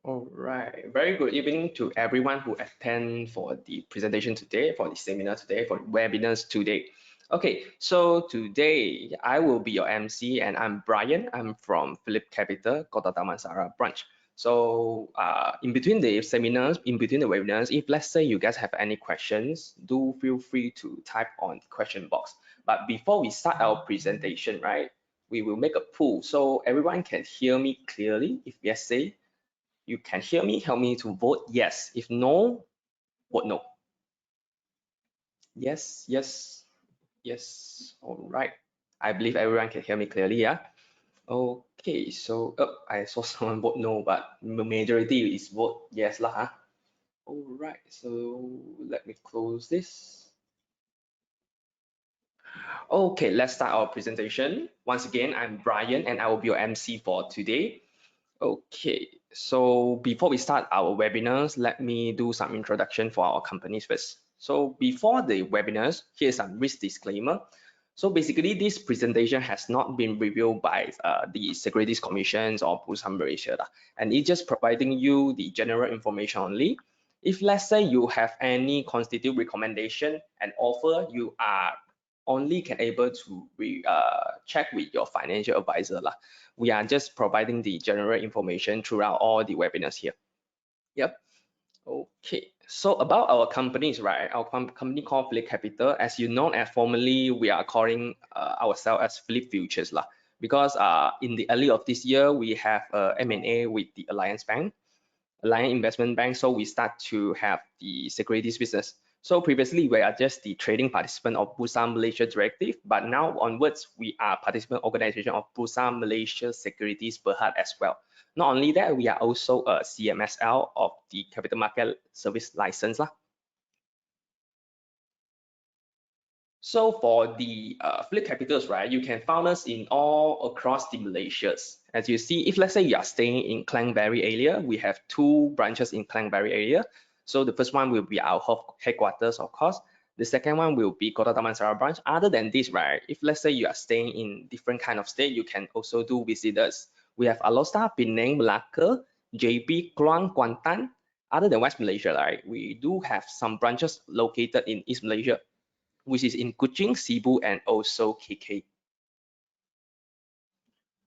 All right, very good evening to everyone who attend for the presentation today, for the seminar today, for the webinars today. Okay, so today I will be your MC and I'm Brian. I'm from Philip Capital, Kota Damansara branch. So in between the seminars, in between the webinars, if let's say you guys have any questions, do feel free to type on the question box. But before we start our presentation, right, we will make a poll so everyone can hear me clearly. If yes, say you can hear me, help me to vote yes. If no, vote no. Yes, yes, yes. All right. I believe everyone can hear me clearly, yeah? Okay, so I saw someone vote no, but the majority is vote yes lah. Huh? All right, so let me close this. Okay, let's start our presentation. Once again, I'm Brian and I will be your MC for today. Okay, so before we start our webinars, let me do some introduction for our companies first. So before the webinars, here's some risk disclaimer. So basically, this presentation has not been reviewed by the Securities Commissions or Bursa Malaysia, and it's just providing you the general information only. If let's say you have any constitute recommendation and offer, you are only can able to check with your financial advisor lah. We are just providing the general information throughout all the webinars here. Yep. Okay. So about our companies, right? Our company called Philip Capital. As you know, as formerly we are calling ourselves as Philip Futures lah. Because in the early of this year, we have M&A with the Alliance Bank, Alliance Investment Bank. So we start to have the securities business. So previously we are just the trading participant of Bursa Malaysia Directive, but now onwards we are participant organization of Bursa Malaysia Securities Berhad as well. Not only that, we are also a CMSL of the Capital Market Service License lah. So for the Philip Capitals, right, you can find us in all across the Malaysias. As you see, if let's say you are staying in Klang-Barry area, we have 2 branches in Klang-Barry area. So the first one will be our headquarters, of course. The second one will be Kota Damansara branch. Other than this, right, if let's say you are staying in different kind of state, you can also do visit us. We have Alosta, Penang, Malacca, JB, Kluang, Kuantan. Other than West Malaysia, right, we do have some branches located in East Malaysia, which is in Kuching, Cebu, and also KK.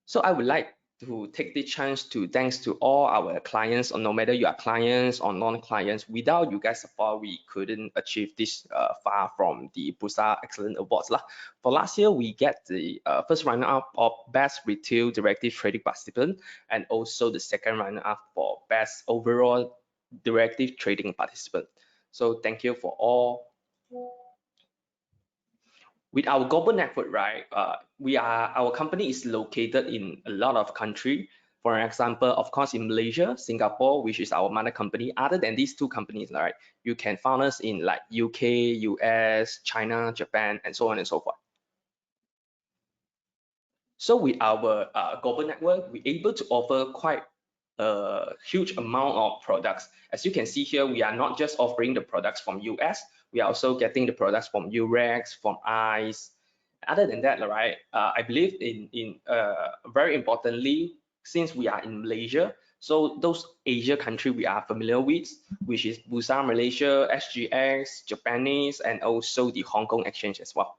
So I would like to take the chance to thanks to all our clients, or no matter you are clients or non-clients. Without you guys' support, we couldn't achieve this far from the Bursa Excellence Awards lah. For last year, we get the first runner-up of Best Retail Directive Trading Participant, and also the second runner-up for Best Overall Directive Trading Participant. So thank you for all. With our global network, right, our company is located in a lot of country. For example, of course, in Malaysia, Singapore, which is our mother company. Other than these 2 companies, right, you can find us in like UK, US, China, Japan, and so on and so forth. So with our global network, we're able to offer quite a huge amount of products. As you can see here, we are not just offering the products from US, we are also getting the products from Eurex, from ICE. Other than that, right, I believe in very importantly, since we are in Malaysia, so those Asia country we are familiar with, which is Bursa Malaysia, SGX, Japanese, and also the Hong Kong exchange as well.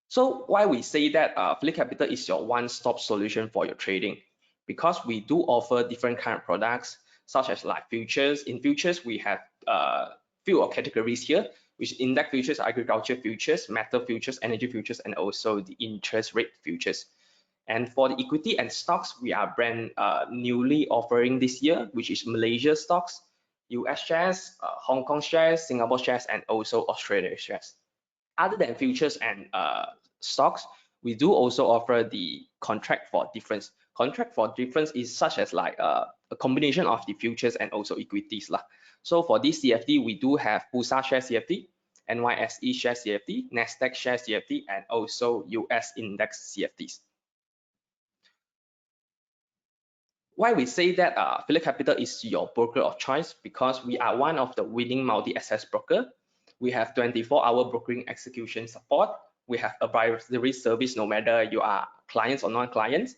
So why we say that Philip Capital is your one-stop solution for your trading? Because we do offer different kind of products, such as like futures. In futures, we have few of categories here, which index futures, agriculture futures, metal futures, energy futures, and also the interest rate futures. And for the equity and stocks, we are brand newly offering this year, which is Malaysia stocks, US shares, Hong Kong shares, Singapore shares, and also Australia shares. Other than futures and stocks, we do also offer the contract for difference. Contract for difference is such as like a combination of the futures and also equities lah. So for this CFD, we do have Bursa share CFD, NYSE share CFD, Nasdaq share CFD, and also US index CFDs. Why we say that Philip Capital is your broker of choice? Because we are one of the winning multi-asset broker. We have 24-hour brokering execution support. We have advisory service no matter you are clients or non-clients.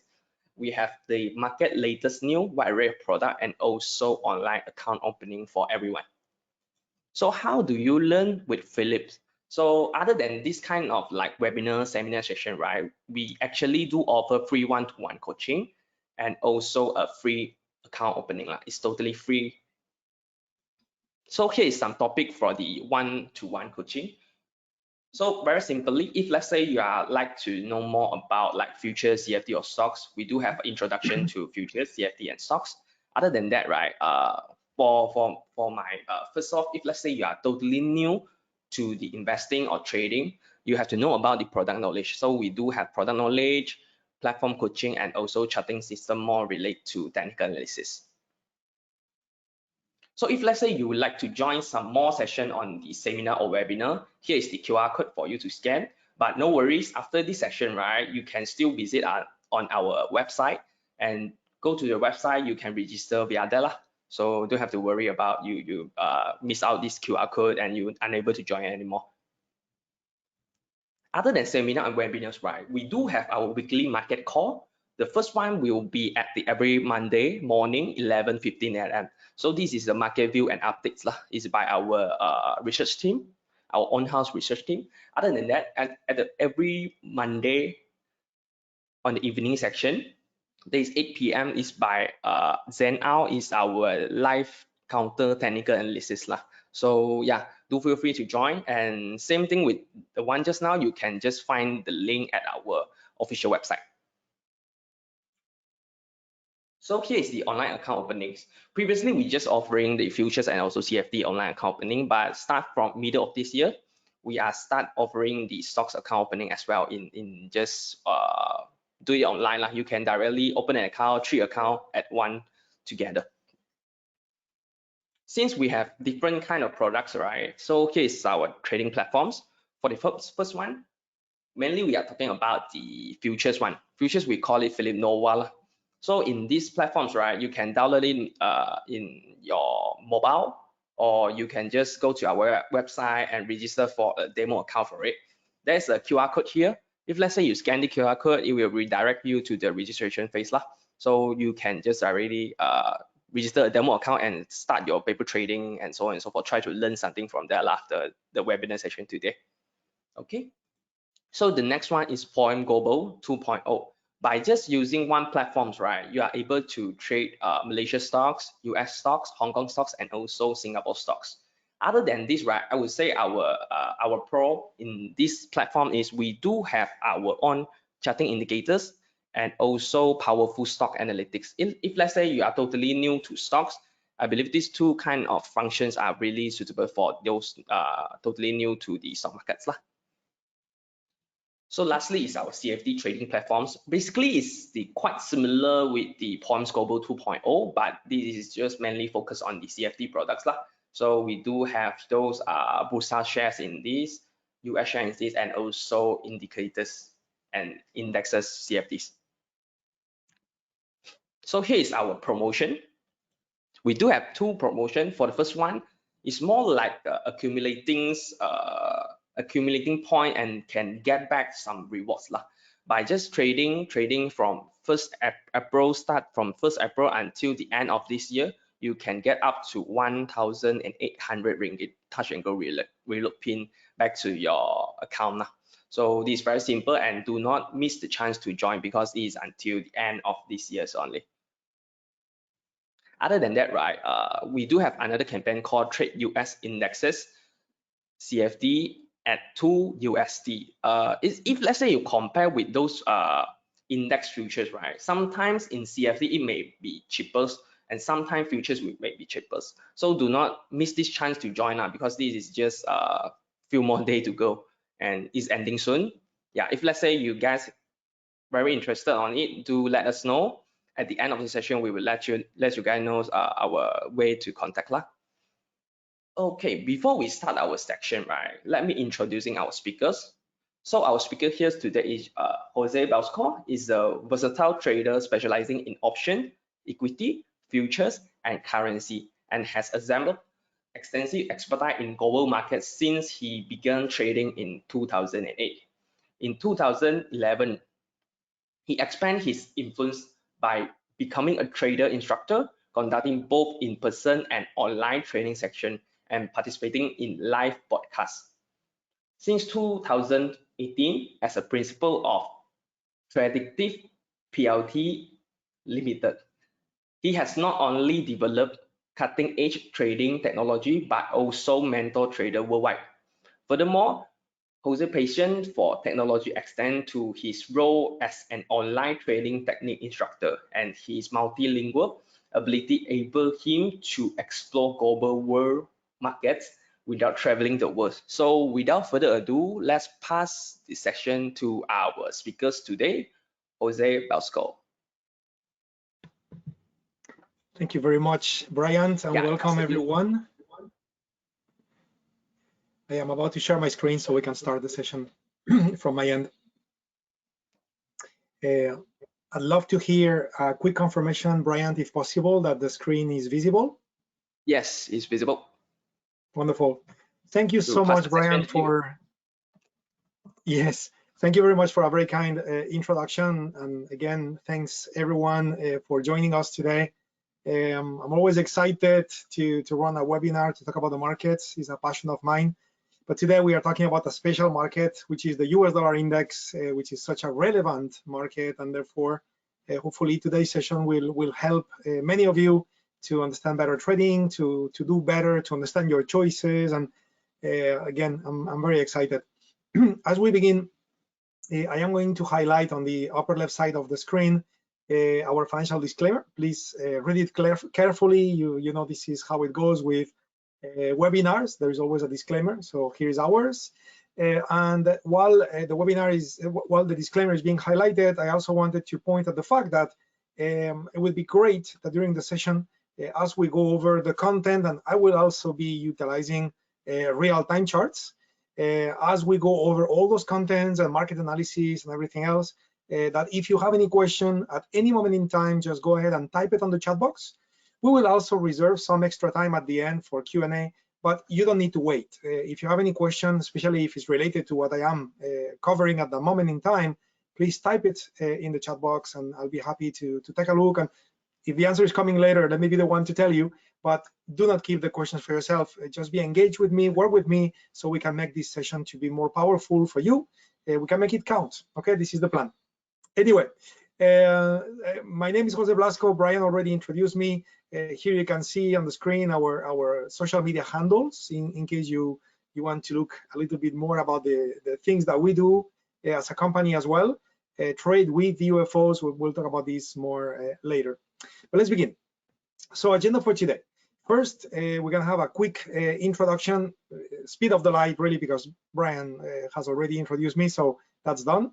we have the market latest new wide array of product and also online account opening for everyone. So how do you learn with Philips? So other than this kind of like webinar, seminar session, right? We actually do offer free one-to-one coaching and also a free account opening. It's totally free. So here is some topic for the one-to-one coaching. So very simply, if let's say you are like to know more about like futures, CFD or stocks, we do have introduction to futures, CFD and stocks. Other than that, right, for my first off, if let's say you are totally new to the investing or trading, you have to know about the product knowledge. So we do have product knowledge, platform coaching, and also charting system more related to technical analysis. So if let's say you would like to join some more session on the seminar or webinar, here is the QR code for you to scan. But no worries, after this session, right, you can still visit on our website and go to the website, you can register via there. So don't have to worry about you miss out this QR code and you're unable to join anymore. Other than seminar and webinars, right, we do have our weekly market call. The first one will be at the every Monday morning, 11:15 a.m. So this is the market view and updates lah. It's by our research team, our on-house research team. Other than that, every Monday on the evening section, this 8 p.m. is by Zen Ao, is our live counter technical analysis lah. So yeah, do feel free to join. And same thing with the one just now, you can just find the link at our official website. So here is the online account openings. Previously, we just offering the futures and also CFD online account opening, but start from middle of this year, we are start offering the stocks account opening as well in just do it online. You can directly open an account, 3 account at one together. Since we have different kind of products, right? So here is our trading platforms. For the first one, mainly we are talking about the futures one. Futures, we call it Philip Nova. So in these platforms, right, you can download it in your mobile, or you can just go to our website and register for a demo account for it. There's a QR code here. If let's say you scan the QR code, it will redirect you to the registration phase lah. So you can just already register a demo account and start your paper trading and so on and so forth. Try to learn something from there after the webinar session today. Okay. So the next one is Point Global 2.0. By just using one platforms, right, you are able to trade Malaysia stocks, US stocks, Hong Kong stocks, and also Singapore stocks. Other than this, right, I would say our pro in this platform is we do have our own charting indicators and also powerful stock analytics. If let's say you are totally new to stocks, I believe these two kind of functions are really suitable for those totally new to the stock markets lah. So lastly is our CFD trading platforms. Basically, it's quite similar with the Poems Global 2.0, but this is just mainly focused on the CFD products lah. So we do have those Bursa shares in this, US shares in this, and also indicators and indexes CFDs. So here is our promotion. We do have two promotion. For the first one, it's more like accumulating point and can get back some rewards lah. By just trading from 1st April, start from 1st April until the end of this year, you can get up to 1,800 ringgit touch and go reload pin back to your account lah. So this is very simple, and do not miss the chance to join because it is until the end of this year only. Other than that, right, we do have another campaign called Trade US Indexes CFD at 2 USD. If let's say you compare with those index futures, right, sometimes in CFD it may be cheapest, and sometimes futures may be cheapest. So do not miss this chance to join up because this is just a few more days to go and it's ending soon. Yeah, if let's say you guys very interested on it, do let us know. At the end of the session, we will let you guys know our way to contact lah. Okay, before we start our section, right, let me introducing our speakers. So our speaker here today is Jose Belsco, is a versatile trader specializing in option, equity, futures, and currency, and has assembled extensive expertise in global markets since he began trading in 2008. In 2011, he expanded his influence by becoming a trader instructor, conducting both in-person and online training section, and participating in live podcasts. Since 2018, as a principal of Predictive PLT Limited, he has not only developed cutting-edge trading technology, but also mentor traders worldwide. Furthermore, Jose's passion for technology extends to his role as an online trading technique instructor, and his multilingual ability enables him to explore global world markets without traveling the world. So without further ado, let's pass this session to our speakers today, Jose Bosco. Thank you very much, Brian, and welcome everyone. I am about to share my screen so we can start the session from my end. I'd love to hear a quick confirmation, Brian, if possible, that the screen is visible. Yes, it's visible. Wonderful. Thank you so much, Brian, for... Yes, thank you very much for a very kind introduction. And again, thanks everyone for joining us today. I'm always excited to run a webinar to talk about the markets. It's a passion of mine. But today we are talking about a special market, which is the US dollar index, which is such a relevant market. And therefore, hopefully today's session will help many of you to understand better trading, to do better, to understand your choices. And again, I'm very excited. As we begin, I am going to highlight on the upper left side of the screen our financial disclaimer. Please read it carefully. You know, this is how it goes with webinars. There is always a disclaimer. So here is ours. And while the disclaimer is being highlighted, I also wanted to point at the fact that it would be great that during the session, as we go over the content, and I will also be utilizing real-time charts, as we go over all those contents and market analysis and everything else, that if you have any question at any moment in time, just go ahead and type it on the chat box. We will also reserve some extra time at the end for Q&A, but you don't need to wait. If you have any question, especially if it's related to what I am covering at the moment in time, please type it in the chat box and I'll be happy to take a look. And if the answer is coming later, let me be the one to tell you, but do not keep the questions for yourself. Just be engaged with me, work with me, so we can make this session to be more powerful for you. We can make it count, okay? This is the plan. Anyway, my name is Jose Blasco. Brian already introduced me. Here you can see on the screen our social media handles in case you want to look a little bit more about the things that we do as a company as well. Trade with UFOs, we'll talk about this more later. But let's begin. So agenda for today. First, we're gonna have a quick introduction, speed of the light really, because Brian has already introduced me, so that's done.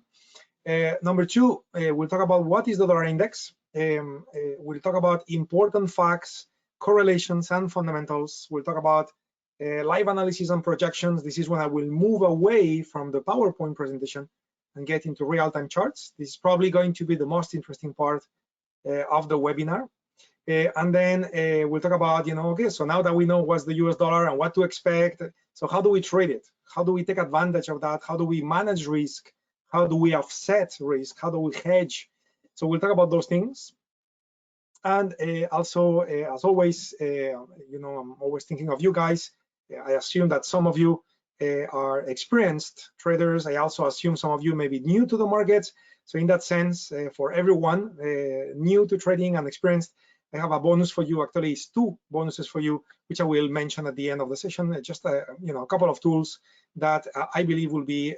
Number two, we'll talk about what is the dollar index. We'll talk about important facts, correlations, and fundamentals. We'll talk about live analysis and projections. This is when I will move away from the PowerPoint presentation and get into real-time charts. This is probably going to be the most interesting part of the webinar. And then we'll talk about, okay, so now that we know what's the US dollar and what to expect, so how do we trade it? How do we take advantage of that? How do we manage risk? How do we offset risk? How do we hedge? So we'll talk about those things. And also, as always, I'm always thinking of you guys. I assume that some of you are experienced traders. I also assume some of you may be new to the markets. So in that sense, for everyone new to trading and experienced, I have a bonus for you. Actually, it's two bonuses for you, which I will mention at the end of the session. Just a couple of tools that I believe will be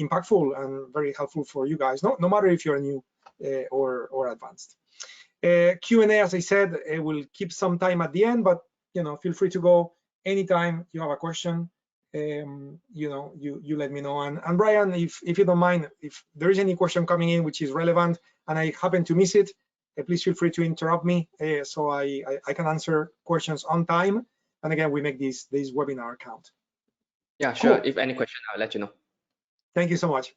impactful and very helpful for you guys, no matter if you're new or advanced. Q&A, as I said, will keep some time at the end, but feel free to go anytime you have a question. You let me know. And Brian, if you don't mind, if there is any question coming in which is relevant and I happen to miss it, please feel free to interrupt me so I can answer questions on time. And again, we make this webinar count. Yeah, sure. Cool. If any question, I'll let you know. Thank you so much.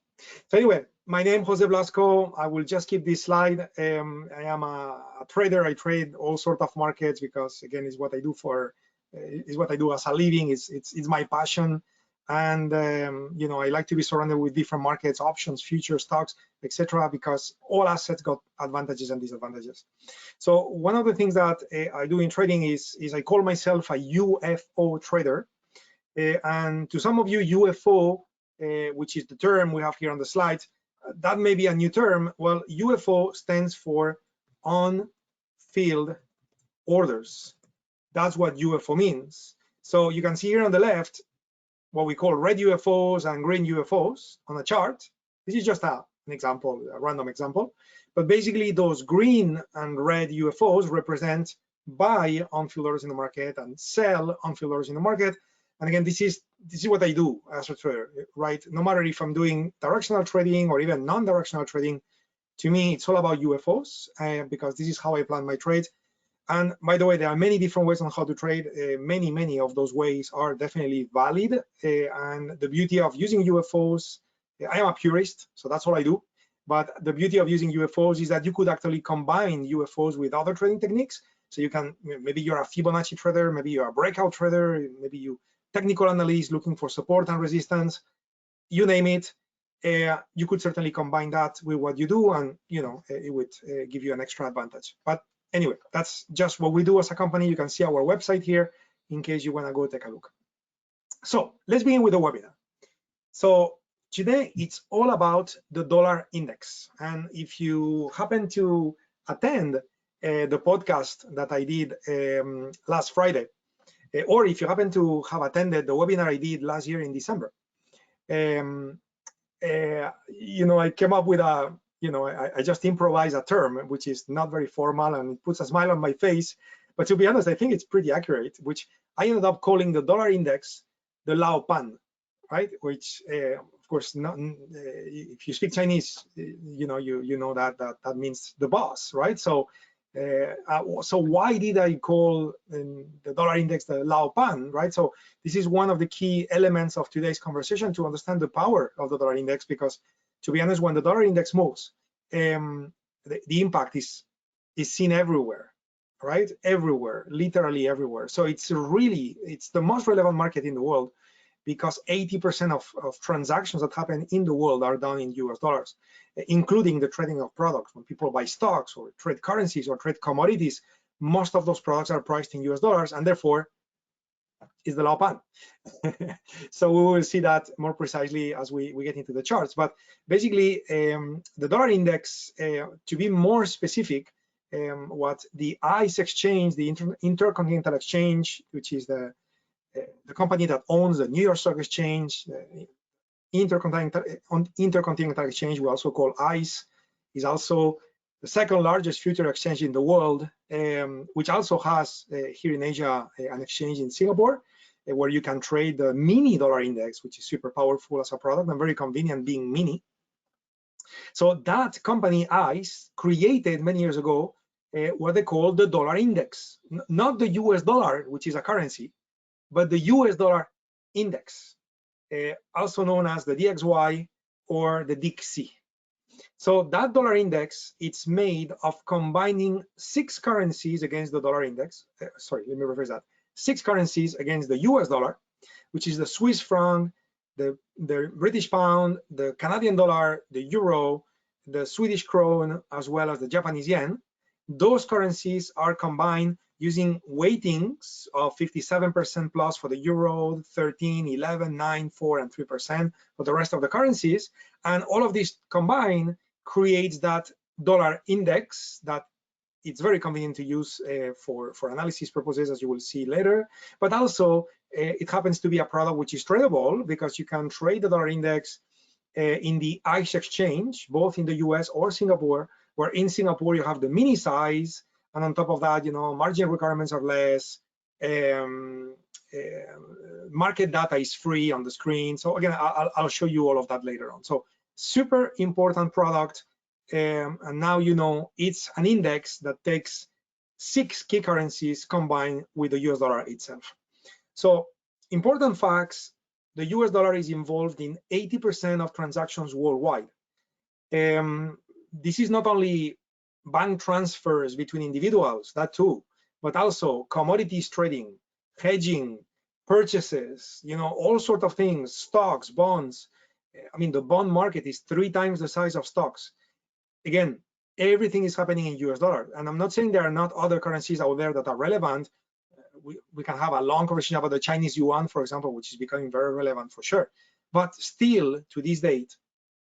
So anyway, my name is Jose Blasco. I will just keep this slide. I am a trader. I trade all sorts of markets because again, it's what I do as a living. It's my passion. And you know, I like to be surrounded with different markets, options, futures, stocks, etc., because all assets got advantages and disadvantages. So one of the things that I do in trading is I call myself a UFO trader. And to some of you, UFO, which is the term we have here on the slide, that may be a new term. Well, UFO stands for on-field orders. That's what UFO means. So you can see here on the left what we call red UFOs and green UFOs on a chart. This is just an example, a random example. But basically, those green and red UFOs represent buy on-field orders in the market and sell on-field orders in the market. And again, this is what I do as a trader, right? No matter if I'm doing directional trading or even non-directional trading, to me, it's all about UFOs because this is how I plan my trades. And by the way, there are many different ways on how to trade. Many of those ways are definitely valid. And the beauty of using UFOs, I am a purist, so that's all I do. But the beauty of using UFOs is that you could actually combine UFOs with other trading techniques. So you can, maybe you're a Fibonacci trader, maybe you're a breakout trader, maybe you technical analyst looking for support and resistance, you name it. You could certainly combine that with what you do, and you know, it would give you an extra advantage. But anyway, that's just what we do as a company. You can see our website here in case you want to go take a look. So let's begin with the webinar. So today it's all about the dollar index. And if you happen to attend the podcast that I did last Friday, or if you happen to have attended the webinar I did last year in December, you know, I came up with a, you know, I just improvised a term which is not very formal and it puts a smile on my face. But to be honest, I think it's pretty accurate, which I ended up calling the dollar index the Lao Pan, right? Which, of course, not, if you speak Chinese, you know, you know that means the boss, right? So why did I call the dollar index the Lao Pan, right? So this is one of the key elements of today's conversation to understand the power of the dollar index, because to be honest, when the dollar index moves, the impact is seen everywhere, right? Everywhere, literally everywhere. So it's the most relevant market in the world, because 80% of transactions that happen in the world are done in US dollars, including the trading of products. When people buy stocks or trade currencies or trade commodities, most of those products are priced in US dollars, and therefore is the Lao Pan. So we will see that more precisely as we get into the charts. But basically, the dollar index, to be more specific, what the ICE exchange, the Intercontinental Exchange, which is the company that owns the New York Stock Exchange, Intercontinental Exchange, we also call ICE, is also the second largest future exchange in the world, which also has here in Asia an exchange in Singapore, where you can trade the mini dollar index, which is super powerful as a product and very convenient being mini. So that company, ICE, created many years ago what they call the dollar index, not the US dollar, which is a currency, but the US dollar index, also known as the DXY or the DXY. So that dollar index, it's made of combining 6 currencies against the dollar index. Sorry, let me rephrase that. 6 currencies against the US dollar, which is the Swiss franc, the British pound, the Canadian dollar, the euro, the Swedish krone, as well as the Japanese yen. Those currencies are combined using weightings of 57% plus for the euro, 13, 11, 9, 4, and 3% for the rest of the currencies. And all of this combined creates that dollar index that it's very convenient to use for analysis purposes, as you will see later. But also, it happens to be a product which is tradable, because you can trade the dollar index in the ICE exchange, both in the US or Singapore, where in Singapore you have the mini size, and on top of that, you know, margin requirements are less, market data is free on the screen. So again, I'll show you all of that later on. So super important product, and now you know it's an index that takes 6 key currencies combined with the US dollar itself. So important facts: the US dollar is involved in 80% of transactions worldwide. This is not only bank transfers between individuals, that too, but also commodities trading, hedging, purchases, all sorts of things, stocks, bonds. I mean, the bond market is 3 times the size of stocks. Again, everything is happening in US dollar. And I'm not saying there are not other currencies out there that are relevant. We can have a long conversation about the Chinese yuan, for example, which is becoming very relevant for sure. But still, to this date,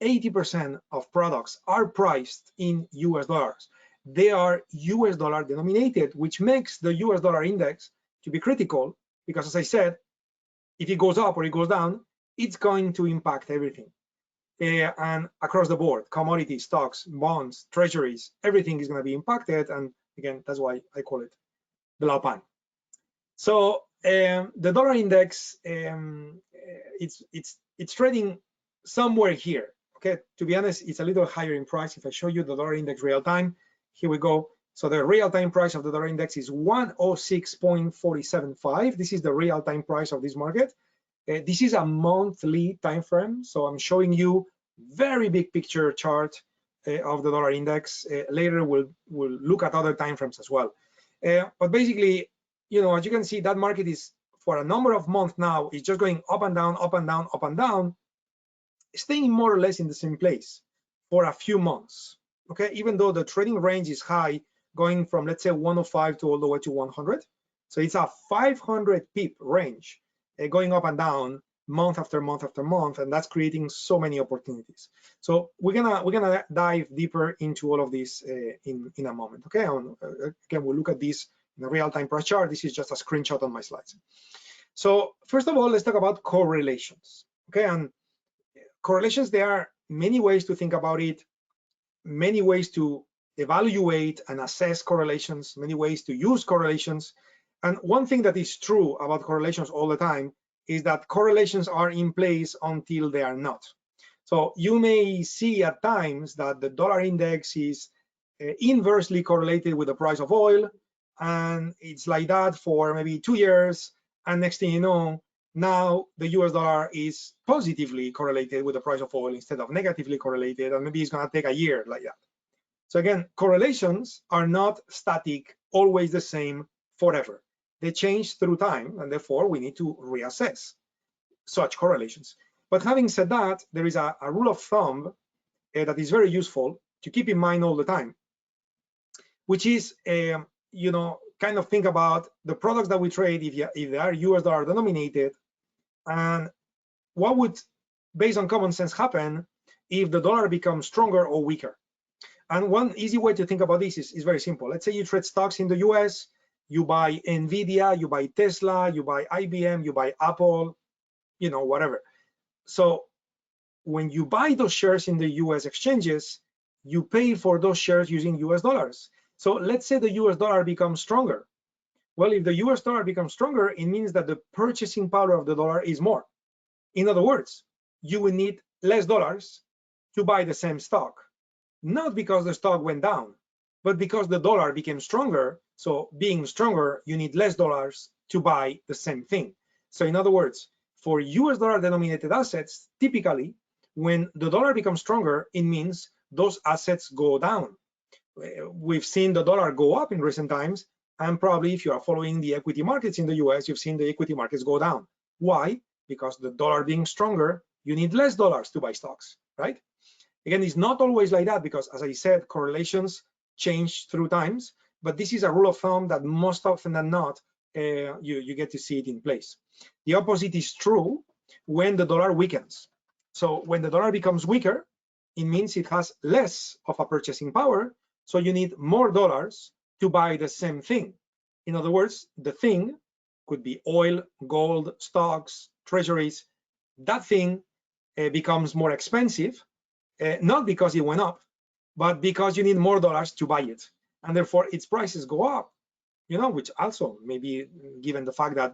80% of products are priced in US dollars. They are US dollar denominated, which makes the US dollar index to be critical, because as I said, if it goes up or it goes down, it's going to impact everything. And across the board, commodities, stocks, bonds, treasuries, everything is going to be impacted. And again, that's why I call it the Lao Pan. So the dollar index, it's trading somewhere here. Okay, to be honest, it's a little higher in price. If I show you the dollar index real time, here we go. So the real time price of the dollar index is 106.475. This is the real time price of this market. This is a monthly time frame, so I'm showing you very big picture chart of the dollar index. Later we'll look at other time frames as well. But basically, as you can see, that market is for a number of months now, it's just going up and down, up and down, up and down, staying more or less in the same place for a few months. Okay, even though the trading range is high, going from let's say 105 to all the way to 100. So it's a 500 pip range. Going up and down month after month after month, and that's creating so many opportunities. So we're gonna dive deeper into all of this in a moment. Okay, again, we'll look at this in a real-time price chart. This is just a screenshot on my slides. So first of all, let's talk about correlations. Okay, and correlations, there are many ways to think about it, many ways to evaluate and assess correlations, many ways to use correlations. And one thing that is true about correlations all the time is that correlations are in place until they are not. So you may see at times that the dollar index is inversely correlated with the price of oil, and it's like that for maybe 2 years, and next thing you know, now the US dollar is positively correlated with the price of oil instead of negatively correlated, and maybe it's going to take a year like that. So again, correlations are not static, always the same forever. They change through time, and therefore we need to reassess such correlations. But having said that, there is a rule of thumb that is very useful to keep in mind all the time, which is, kind of think about the products that we trade if they are US dollar denominated, and what would, based on common sense, happen if the dollar becomes stronger or weaker. And one easy way to think about this is very simple. Let's say you trade stocks in the US, you buy Nvidia, you buy Tesla, you buy IBM, you buy Apple, whatever. So when you buy those shares in the US exchanges, you pay for those shares using US dollars. So let's say the US dollar becomes stronger. Well, if the US dollar becomes stronger, it means that the purchasing power of the dollar is more. In other words, you will need less dollars to buy the same stock, not because the stock went down, but because the dollar became stronger. So being stronger, you need less dollars to buy the same thing. So in other words, for US dollar denominated assets, typically when the dollar becomes stronger, it means those assets go down. We've seen the dollar go up in recent times, and probably if you are following the equity markets in the US, you've seen the equity markets go down. Why? Because the dollar being stronger, you need less dollars to buy stocks, right? Again, it's not always like that because, as I said, correlations change through times, but this is a rule of thumb that most often than not, you get to see it in place. The opposite is true when the dollar weakens. So when the dollar becomes weaker, it means it has less of a purchasing power, so you need more dollars to buy the same thing. In other words, the thing could be oil, gold, stocks, treasuries. That thing becomes more expensive, not because it went up, but because you need more dollars to buy it, and therefore its prices go up, which also maybe given the fact that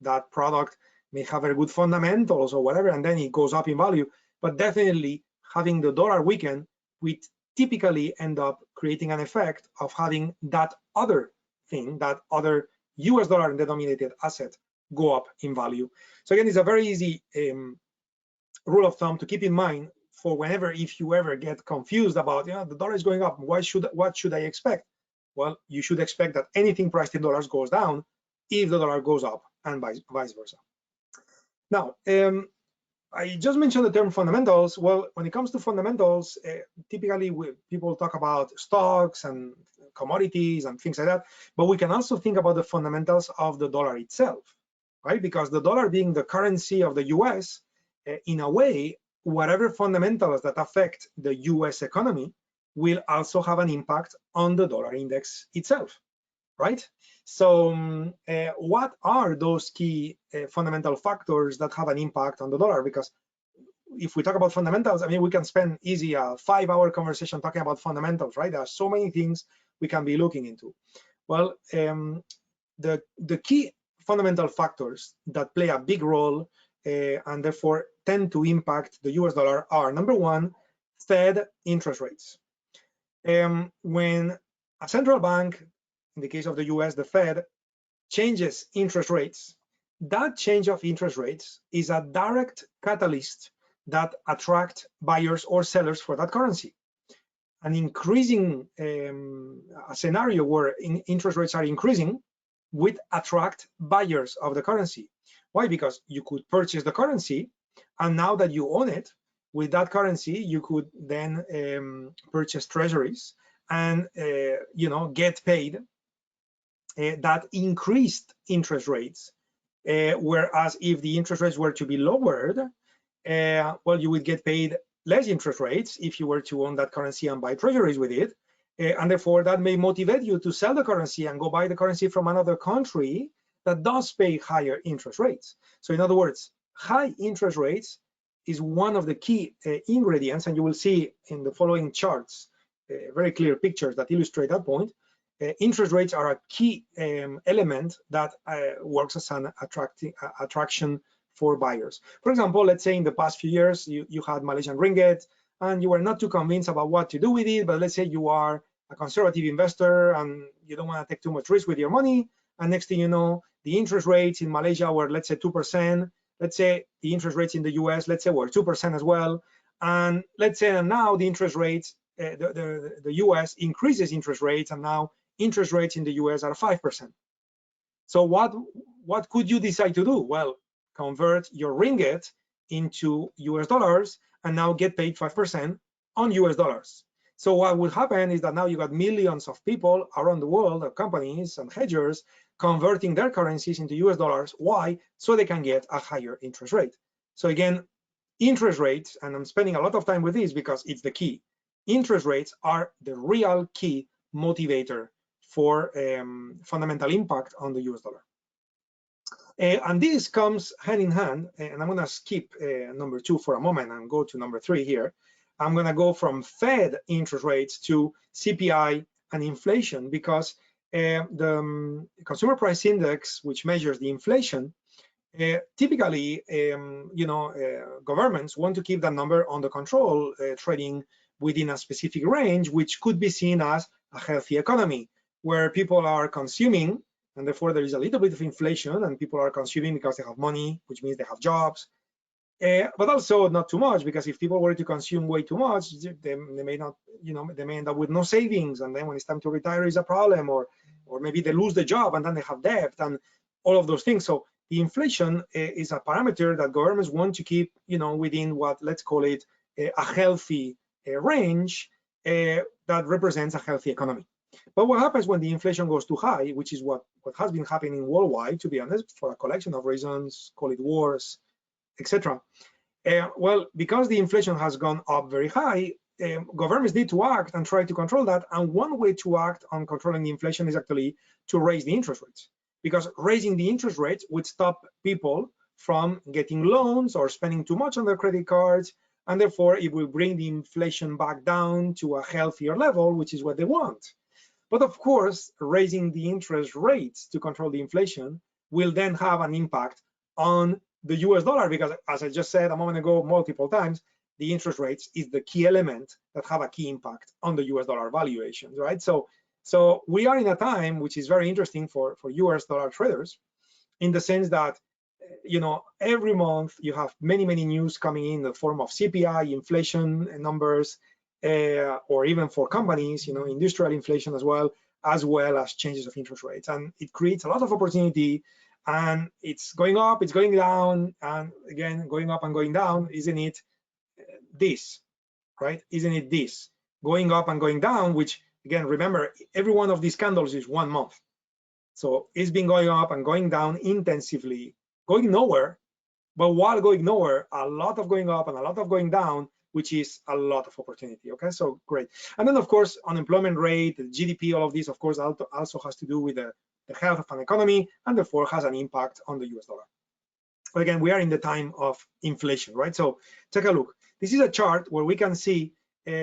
that product may have very good fundamentals or whatever, and then it goes up in value. But definitely having the dollar weaken, we typically end up creating an effect of having that other thing, that other US dollar denominated asset go up in value. So again, it's a very easy rule of thumb to keep in mind for whenever, if you ever get confused about, the dollar is going up, what should I expect? Well, you should expect that anything priced in dollars goes down if the dollar goes up and vice versa. Now, I just mentioned the term fundamentals. Well, when it comes to fundamentals, typically people talk about stocks and commodities and things like that, but we can also think about the fundamentals of the dollar itself, right? Because the dollar being the currency of the US, in a way, whatever fundamentals that affect the US economy will also have an impact on the dollar index itself, right? So what are those key fundamental factors that have an impact on the dollar? Because if we talk about fundamentals, I mean, we can spend easy a 5-hour conversation talking about fundamentals, right? There are so many things we can be looking into. Well, the key fundamental factors that play a big role and therefore tend to impact the US dollar are, number one, Fed interest rates. When a central bank, in the case of the US, the Fed, changes interest rates, that change of interest rates is a direct catalyst that attract buyers or sellers for that currency. An increasing a scenario where interest rates are increasing would attract buyers of the currency. Why? Because you could purchase the currency, and now that you own it, with that currency, you could then purchase treasuries and get paid that increased interest rates. Whereas if the interest rates were to be lowered, well, you would get paid less interest rates if you were to own that currency and buy treasuries with it. And therefore, that may motivate you to sell the currency and go buy the currency from another country that does pay higher interest rates. So in other words, high interest rates is one of the key ingredients, and you will see in the following charts very clear pictures that illustrate that point. Interest rates are a key element that works as an attraction for buyers. For example, let's say in the past few years, you had Malaysian ringgit and you were not too convinced about what to do with it, but let's say you are a conservative investor and you don't want to take too much risk with your money. And next thing you know, the interest rates in Malaysia were, let's say, 2%. Let's say the interest rates in the US, let's say, were 2% as well. And let's say now the interest rates, the US increases interest rates, and now interest rates in the US are 5%. So what could you decide to do? Well, convert your ringgit into US dollars and now get paid 5% on US dollars. So what would happen is that now you got millions of people around the world, companies and hedgers, converting their currencies into US dollars. Why? So they can get a higher interest rate. So again, interest rates, and I'm spending a lot of time with this because it's the key. Interest rates are the real key motivator for fundamental impact on the US dollar. And this comes hand in hand, and I'm gonna skip number 2 for a moment and go to number 3 here. I'm gonna go from Fed interest rates to CPI and inflation, because the consumer price index, which measures the inflation, typically, governments want to keep that number under control, trading within a specific range, which could be seen as a healthy economy, where people are consuming, and therefore there is a little bit of inflation, and people are consuming because they have money, which means they have jobs, but also not too much, because if people were to consume way too much, they may not, they may end up with no savings, and then when it's time to retire is a problem, or maybe they lose the job and then they have debt and all of those things. So the inflation is a parameter that governments want to keep, within what, let's call it a healthy range that represents a healthy economy. But what happens when the inflation goes too high, which is what has been happening worldwide, to be honest, for a collection of reasons, call it wars, etc. Well, because the inflation has gone up very high, governments need to act and try to control that. And one way to act on controlling the inflation is actually to raise the interest rates, because raising the interest rates would stop people from getting loans or spending too much on their credit cards, and therefore it will bring the inflation back down to a healthier level, which is what they want. But of course, raising the interest rates to control the inflation will then have an impact on the US dollar, because as I just said a moment ago multiple times, the interest rates is the key element that have a key impact on the US dollar valuations, right? So we are in a time which is very interesting for US dollar traders, in the sense that, every month you have many news coming in the form of CPI, inflation numbers, or even for companies, industrial inflation as well as changes of interest rates. And it creates a lot of opportunity and it's going up, it's going down, and again going up and going down. Isn't it this, right? Isn't it this going up and going down? Which again, remember, every one of these candles is 1 month, so it's been going up and going down intensively, going nowhere. But while going nowhere, a lot of going up and a lot of going down, which is a lot of opportunity. Okay, so great. And then of course, unemployment rate, the GDP, all of this, of course, also has to do with the health of an economy, and therefore has an impact on the US dollar. But again, we are in the time of inflation, right? So take a look. This is a chart where we can see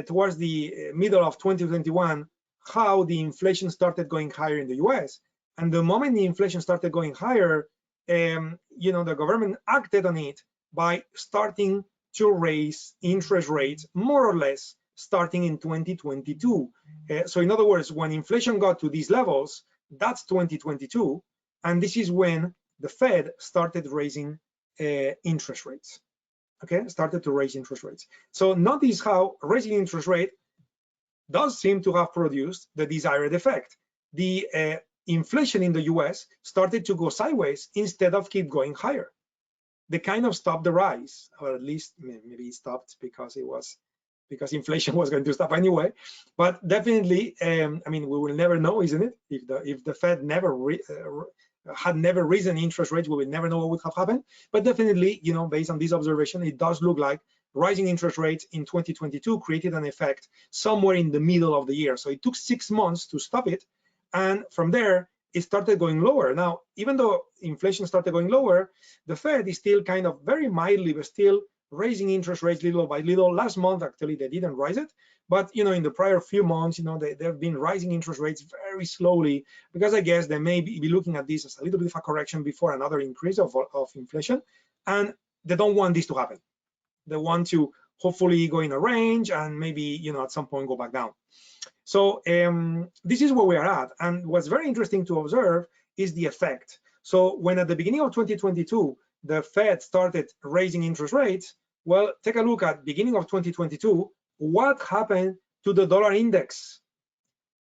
towards the middle of 2021 how the inflation started going higher in the US. And the moment the inflation started going higher, you know, the government acted on it by starting to raise interest rates more or less starting in 2022. So in other words, when inflation got to these levels, that's 2022, and this is when the Fed started raising interest rates. Okay, started to raise interest rates. So notice how raising interest rate does seem to have produced the desired effect. The inflation in the US started to go sideways instead of keep going higher. They kind of stopped the rise, or at least maybe it stopped because inflation was going to stop anyway. But definitely, I mean, we will never know, isn't it? If the Fed had never risen interest rates, we will never know what would have happened. But definitely, you know, based on this observation, it does look like rising interest rates in 2022 created an effect somewhere in the middle of the year. So it took 6 months to stop it, and from there it started going lower. Now, even though inflation started going lower, the Fed is still kind of very mildly, but still raising interest rates little by little. Last month, actually, they didn't rise it, but you know, in the prior few months, you know, they've been rising interest rates very slowly, because I guess they may be looking at this as a little bit of a correction before another increase of inflation, and they don't want this to happen. They want to hopefully go in a range and maybe, you know, at some point go back down. So this is where we are at. And what's very interesting to observe is the effect. So when at the beginning of 2022, the Fed started raising interest rates, well, take a look at beginning of 2022, what happened to the dollar index?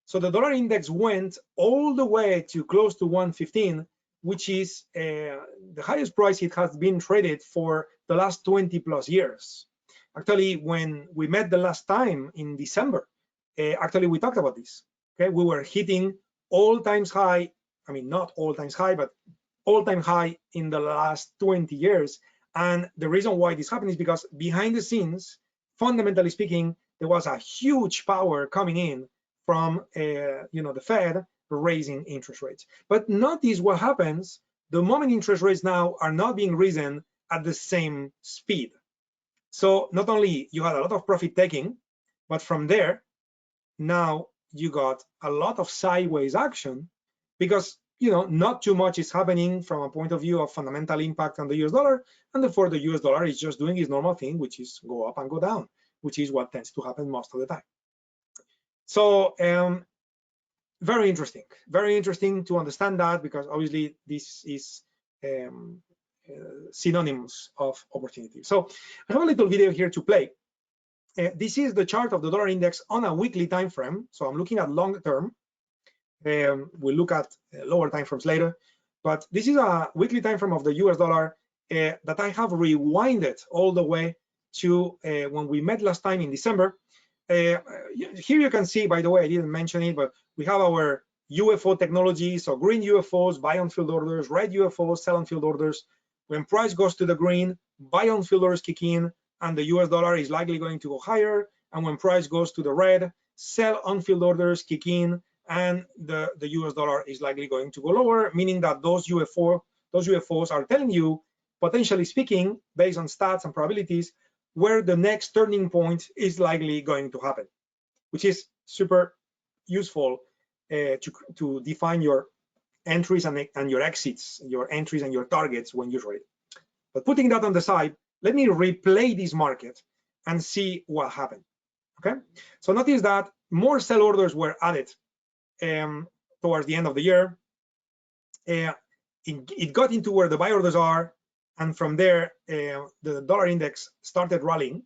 So the dollar index went all the way to close to 115, which is the highest price it has been traded for the last 20 plus years. Actually, when we met the last time in December, actually we talked about this. Okay, we were hitting all-time high. I mean, not all-time high, but all-time high in the last 20 years. And the reason why this happened is because behind the scenes, fundamentally speaking, there was a huge power coming in from you know, the Fed raising interest rates. But notice what happens the moment interest rates now are not being risen at the same speed. So not only you had a lot of profit taking, but from there, now you got a lot of sideways action, because, you know, not too much is happening from a point of view of fundamental impact on the US dollar, and therefore the US dollar is just doing its normal thing, which is go up and go down, which is what tends to happen most of the time. So very interesting to understand that, because obviously this is synonyms of opportunity. So I have a little video here to play. This is the chart of the dollar index on a weekly time frame. So I'm looking at long term. We'll look at lower time frames later, but this is a weekly time frame of the US dollar that I have rewinded all the way to when we met last time in December. Here you can see, by the way, I didn't mention it, but we have our UFO technology. So green UFOs, buy on field orders, red UFOs, sell on field orders. When price goes to the green, buy on field orders kick in, and the US dollar is likely going to go higher. And when price goes to the red, sell on field orders kick in, and the US dollar is likely going to go lower, meaning that those UFOs are telling you, potentially speaking, based on stats and probabilities, where the next turning point is likely going to happen, which is super useful to define your entries and your exits, your entries and your targets when you trade. But putting that on the side, let me replay this market and see what happened. Okay, so notice that more sell orders were added towards the end of the year. It got into where the buy orders are, and from there the dollar index started rallying.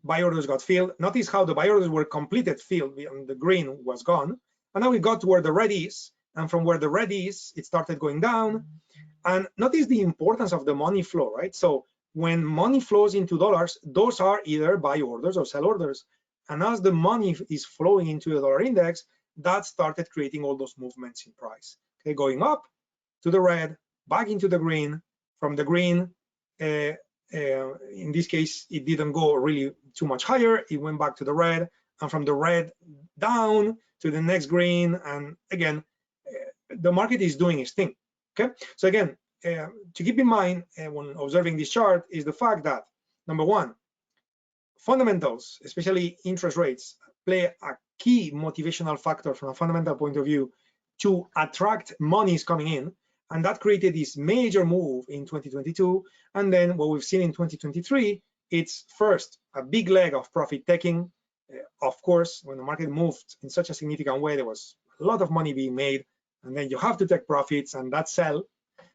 Buy orders got filled. Notice how the buy orders were completed, filled, and the green was gone. And now we got to where the red is, and from where the red is, it started going down. And notice the importance of the money flow, right? So when money flows into dollars, those are either buy orders or sell orders. And as the money is flowing into the dollar index, that started creating all those movements in price. Okay, going up to the red, back into the green, from the green, in this case, it didn't go really too much higher. It went back to the red, and from the red down to the next green. And again, the market is doing its thing. Okay, so again, to keep in mind when observing this chart is the fact that, number one, fundamentals, especially interest rates, play a key motivational factor from a fundamental point of view to attract monies coming in. And that created this major move in 2022. And then what we've seen in 2023, it's first a big leg of profit taking. Of course, when the market moved in such a significant way, there was a lot of money being made, and then you have to take profits, and that's sell,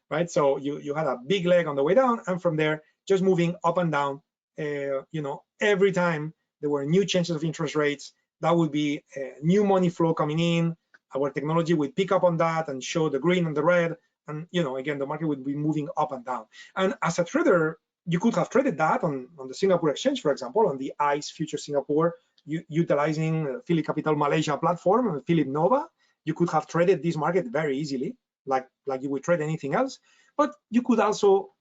right? So you had a big leg on the way down, and from there, just moving up and down. Every time there were new changes of interest rates, that would be new money flow coming in. Our technology would pick up on that and show the green and the red. And again, the market would be moving up and down. And as a trader, you could have traded that on the Singapore exchange, for example, on the ICE Future Singapore, utilizing Philip Capital Malaysia platform and Philip Nova. You could have traded this market very easily, like you would trade anything else. But you could also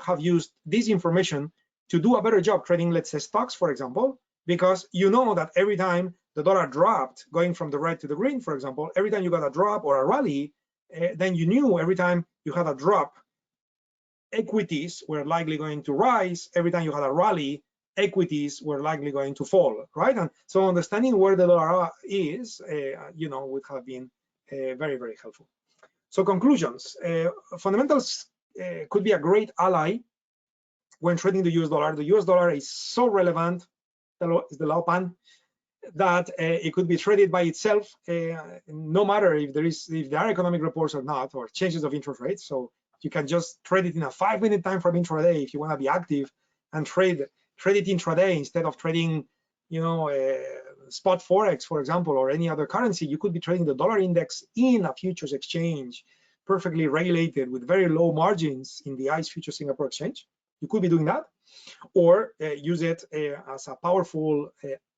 have used this information to do a better job trading, let's say, stocks, for example, because you know that every time the dollar dropped, going from the red to the green, for example, every time you got a drop or a rally, then you knew every time you had a drop, equities were likely going to rise. Every time you had a rally, equities were likely going to fall, right? And so understanding where the dollar is, would have been very, very helpful. So conclusions, fundamentals could be a great ally when trading the US dollar. The US dollar is so relevant, is the low pan, that it could be traded by itself, no matter if there are economic reports or not, or changes of interest rates. So you can just trade it in a 5-minute time frame intraday if you want to be active, and trade it intraday instead of trading, spot forex, for example, or any other currency. You could be trading the dollar index in a futures exchange, perfectly regulated with very low margins in the ICE Future Singapore exchange. You could be doing that, or use it as a powerful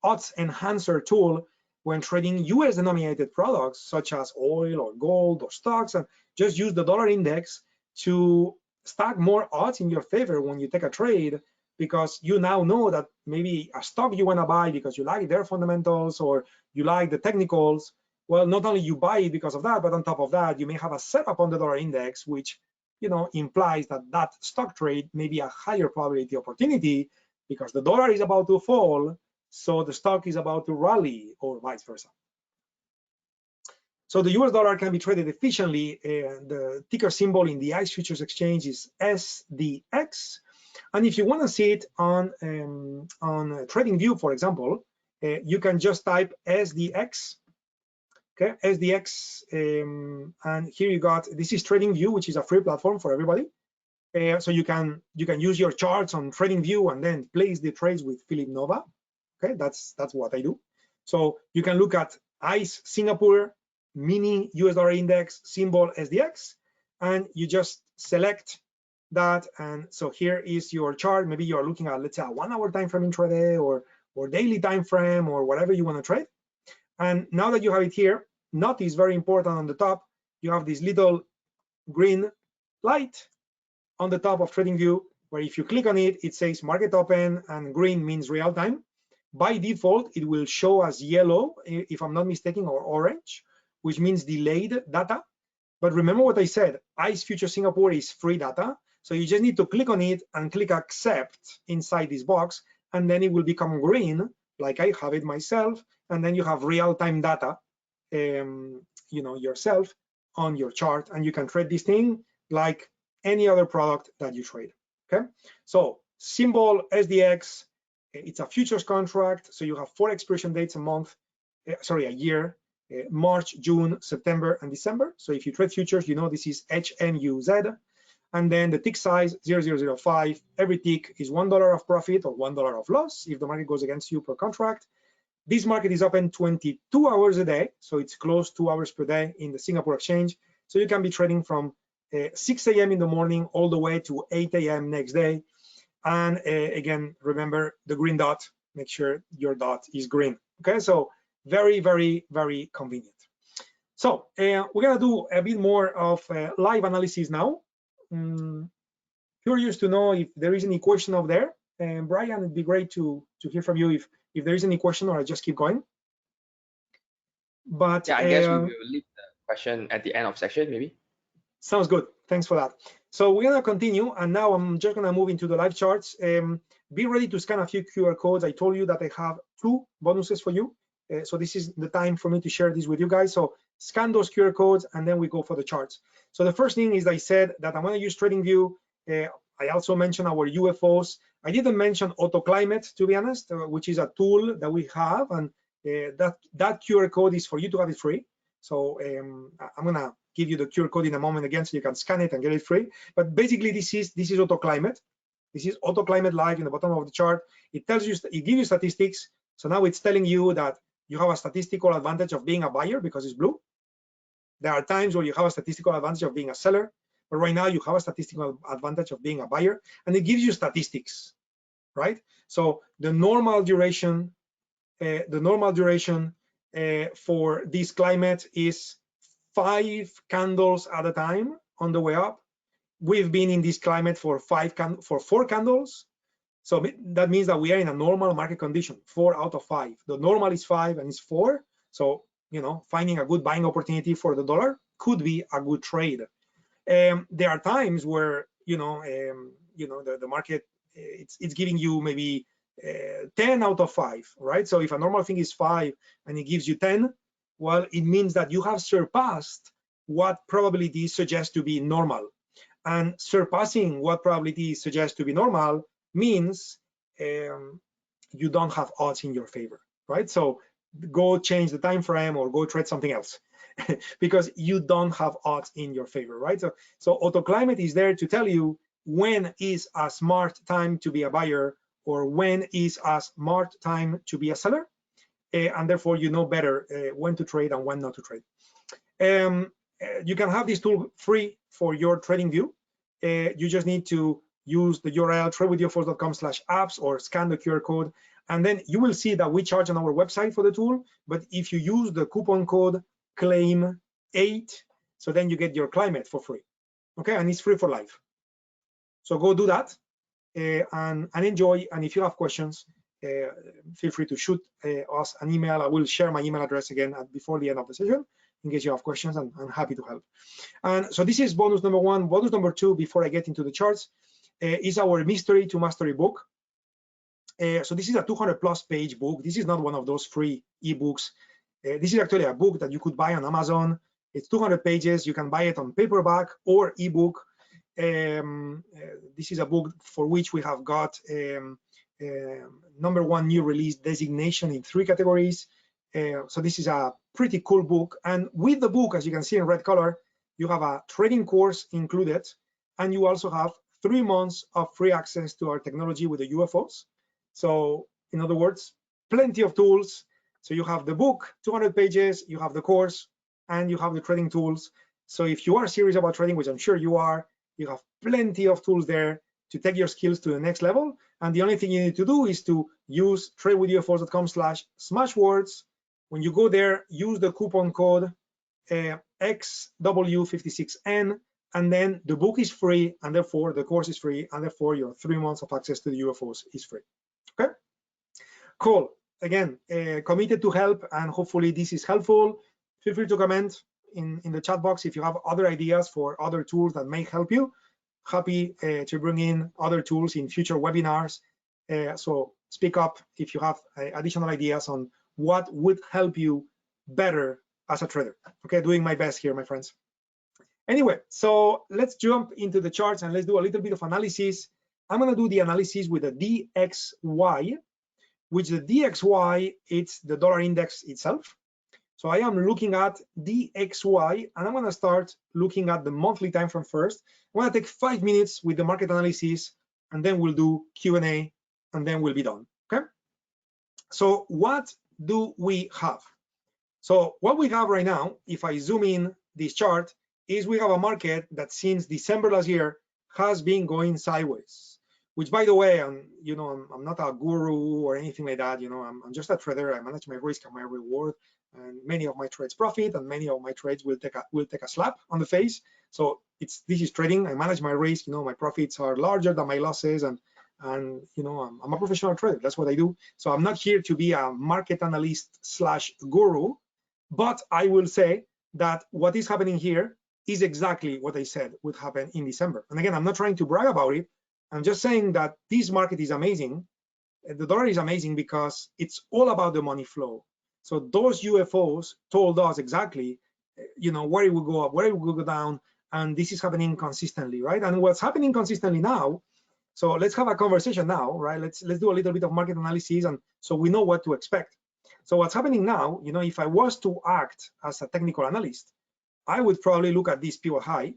odds enhancer tool when trading US denominated products such as oil or gold or stocks, and just use the dollar index to stack more odds in your favor when you take a trade, because you now know that maybe a stock you want to buy because you like their fundamentals or you like the technicals. Well, not only you buy it because of that, but on top of that, you may have a setup on the dollar index, which implies that that stock trade may be a higher probability opportunity because the dollar is about to fall, so the stock is about to rally, or vice versa. So the US dollar can be traded efficiently. The ticker symbol in the ICE Futures Exchange is SDX. And if you want to see it on TradingView, for example, you can just type SDX. Okay, SDX, and here you got, this is TradingView, which is a free platform for everybody. So you can use your charts on TradingView and then place the trades with Philip Nova. Okay, that's what I do. So you can look at ICE Singapore mini US dollar index symbol SDX, and you just select that. And so here is your chart. Maybe you're looking at, let's say, a 1-hour time frame intraday, or daily time frame, or whatever you want to trade. And now that you have it here, notice, very important, on the top, you have this little green light on the top of TradingView, where if you click on it, it says market open, and green means real time. By default, it will show as yellow, if I'm not mistaken, or orange, which means delayed data. But remember what I said, ICE Future Singapore is free data. So you just need to click on it and click accept inside this box, and then it will become green, like I have it myself. And then you have real-time data, yourself on your chart, and you can trade this thing like any other product that you trade. Okay, so symbol SDX, it's a futures contract, so you have 4 expiration dates a year, March, June, September, and December. So if you trade futures, this is HMUZ. And then the tick size 0005. Every tick is $1 of profit or $1 of loss if the market goes against you per contract. This market is open 22 hours a day, so it's closed 2 hours per day in the Singapore exchange. So you can be trading from 6 a.m. in the morning all the way to 8 a.m. next day. And again, remember the green dot, make sure your dot is green. Okay, so very, very, very convenient. So we're gonna do a bit more of live analysis now. Curious to know if there is any question over there. And Brian, it'd be great to hear from you if there is any question, or I just keep going. But yeah, I guess we will leave the question at the end of session, maybe. Sounds good. Thanks for that. So we're gonna continue, and now I'm just gonna move into the live charts. Be ready to scan a few QR codes. I told you that I have 2 bonuses for you. So this is the time for me to share this with you guys. So scan those QR codes, and then we go for the charts. So the first thing is I said that I'm gonna use TradingView. I also mentioned our UFOs. I didn't mention AutoClimate, to be honest, which is a tool that we have, and that QR code is for you to have it free. So I'm gonna give you the QR code in a moment again, so you can scan it and get it free. But basically, this is AutoClimate. This is AutoClimate Live in the bottom of the chart. It tells you, it gives you statistics. So now it's telling you that you have a statistical advantage of being a buyer because it's blue. There are times where you have a statistical advantage of being a seller, but right now you have a statistical advantage of being a buyer, and it gives you statistics, right? So the normal duration for this climate is 5 candles at a time on the way up. We've been in this climate for 4 candles. So that means that we are in a normal market condition, 4 out of 5. The normal is 5 and it's 4. So, you know, finding a good buying opportunity for the dollar could be a good trade. There are times where, the market, it's giving you maybe 10 out of 5, right? So if a normal thing is 5 and it gives you 10, well, it means that you have surpassed what probability suggests to be normal. And surpassing what probability suggests to be normal means you don't have odds in your favor, right? So go change the time frame or go trade something else because you don't have odds in your favor, right? So AutoClimate is there to tell you when is a smart time to be a buyer or when is a smart time to be a seller, and therefore you know better when to trade and when not to trade. You can have this tool free for your TradingView. You just need to use the URL tradewithyourforce.com/apps or scan the QR code, and then you will see that we charge on our website for the tool. But if you use the coupon code CLAIM8, so then you get your climate for free. Okay, and it's free for life. So go do that and enjoy. And if you have questions, feel free to shoot us an email. I will share my email address again before the end of the session in case you have questions, and I'm happy to help. And so this is bonus number 1. Bonus number 2, before I get into the charts, is our Mystery to Mastery book. So this is a 200+ page book. This is not one of those free ebooks. This is actually a book that you could buy on Amazon. It's 200 pages. You can buy it on paperback or ebook. This is a book for which we have got #1 new release designation in 3 categories. So this is a pretty cool book. And with the book, as you can see in red color, you have a trading course included, and you also have 3 months of free access to our technology with the UFOs. So in other words, plenty of tools. So you have the book, 200 pages, you have the course, and you have the trading tools. So if you are serious about trading, which I'm sure you are, you have plenty of tools there to take your skills to the next level. And the only thing you need to do is to use tradewithyourforce.com/smashwords. When you go there, use the coupon code XW56N, and then the book is free, and therefore the course is free, and therefore your 3 months of access to the UFOs is free. Okay, cool. Again, committed to help, and hopefully this is helpful. Feel free to comment in the chat box if you have other ideas for other tools that may help you. Happy to bring in other tools in future webinars. So speak up if you have additional ideas on what would help you better as a trader. Okay, doing my best here, my friends. Anyway, so let's jump into the charts and let's do a little bit of analysis. I'm gonna do the analysis with the DXY, which the DXY, it's the dollar index itself. So I am looking at DXY, and I'm gonna start looking at the monthly time frame first. I'm gonna take 5 minutes with the market analysis, and then we'll do Q&A, and then we'll be done, okay? So what do we have? So what we have right now, if I zoom in this chart, is we have a market that since December last year has been going sideways. Which, by the way, I'm not a guru or anything like that. I'm just a trader. I manage my risk and my reward, and many of my trades profit, and many of my trades will take a slap on the face. So this is trading. I manage my risk. My profits are larger than my losses, and I'm a professional trader. That's what I do. So I'm not here to be a market analyst / guru, but I will say that what is happening here is exactly what I said would happen in December. And again, I'm not trying to brag about it. I'm just saying that this market is amazing. The dollar is amazing because it's all about the money flow. So those UFOs told us exactly, where it will go up, where it will go down, and this is happening consistently, right? And what's happening consistently now, so let's have a conversation now, right? Let's do a little bit of market analysis, and so we know what to expect. So what's happening now, if I was to act as a technical analyst, I would probably look at this pivot high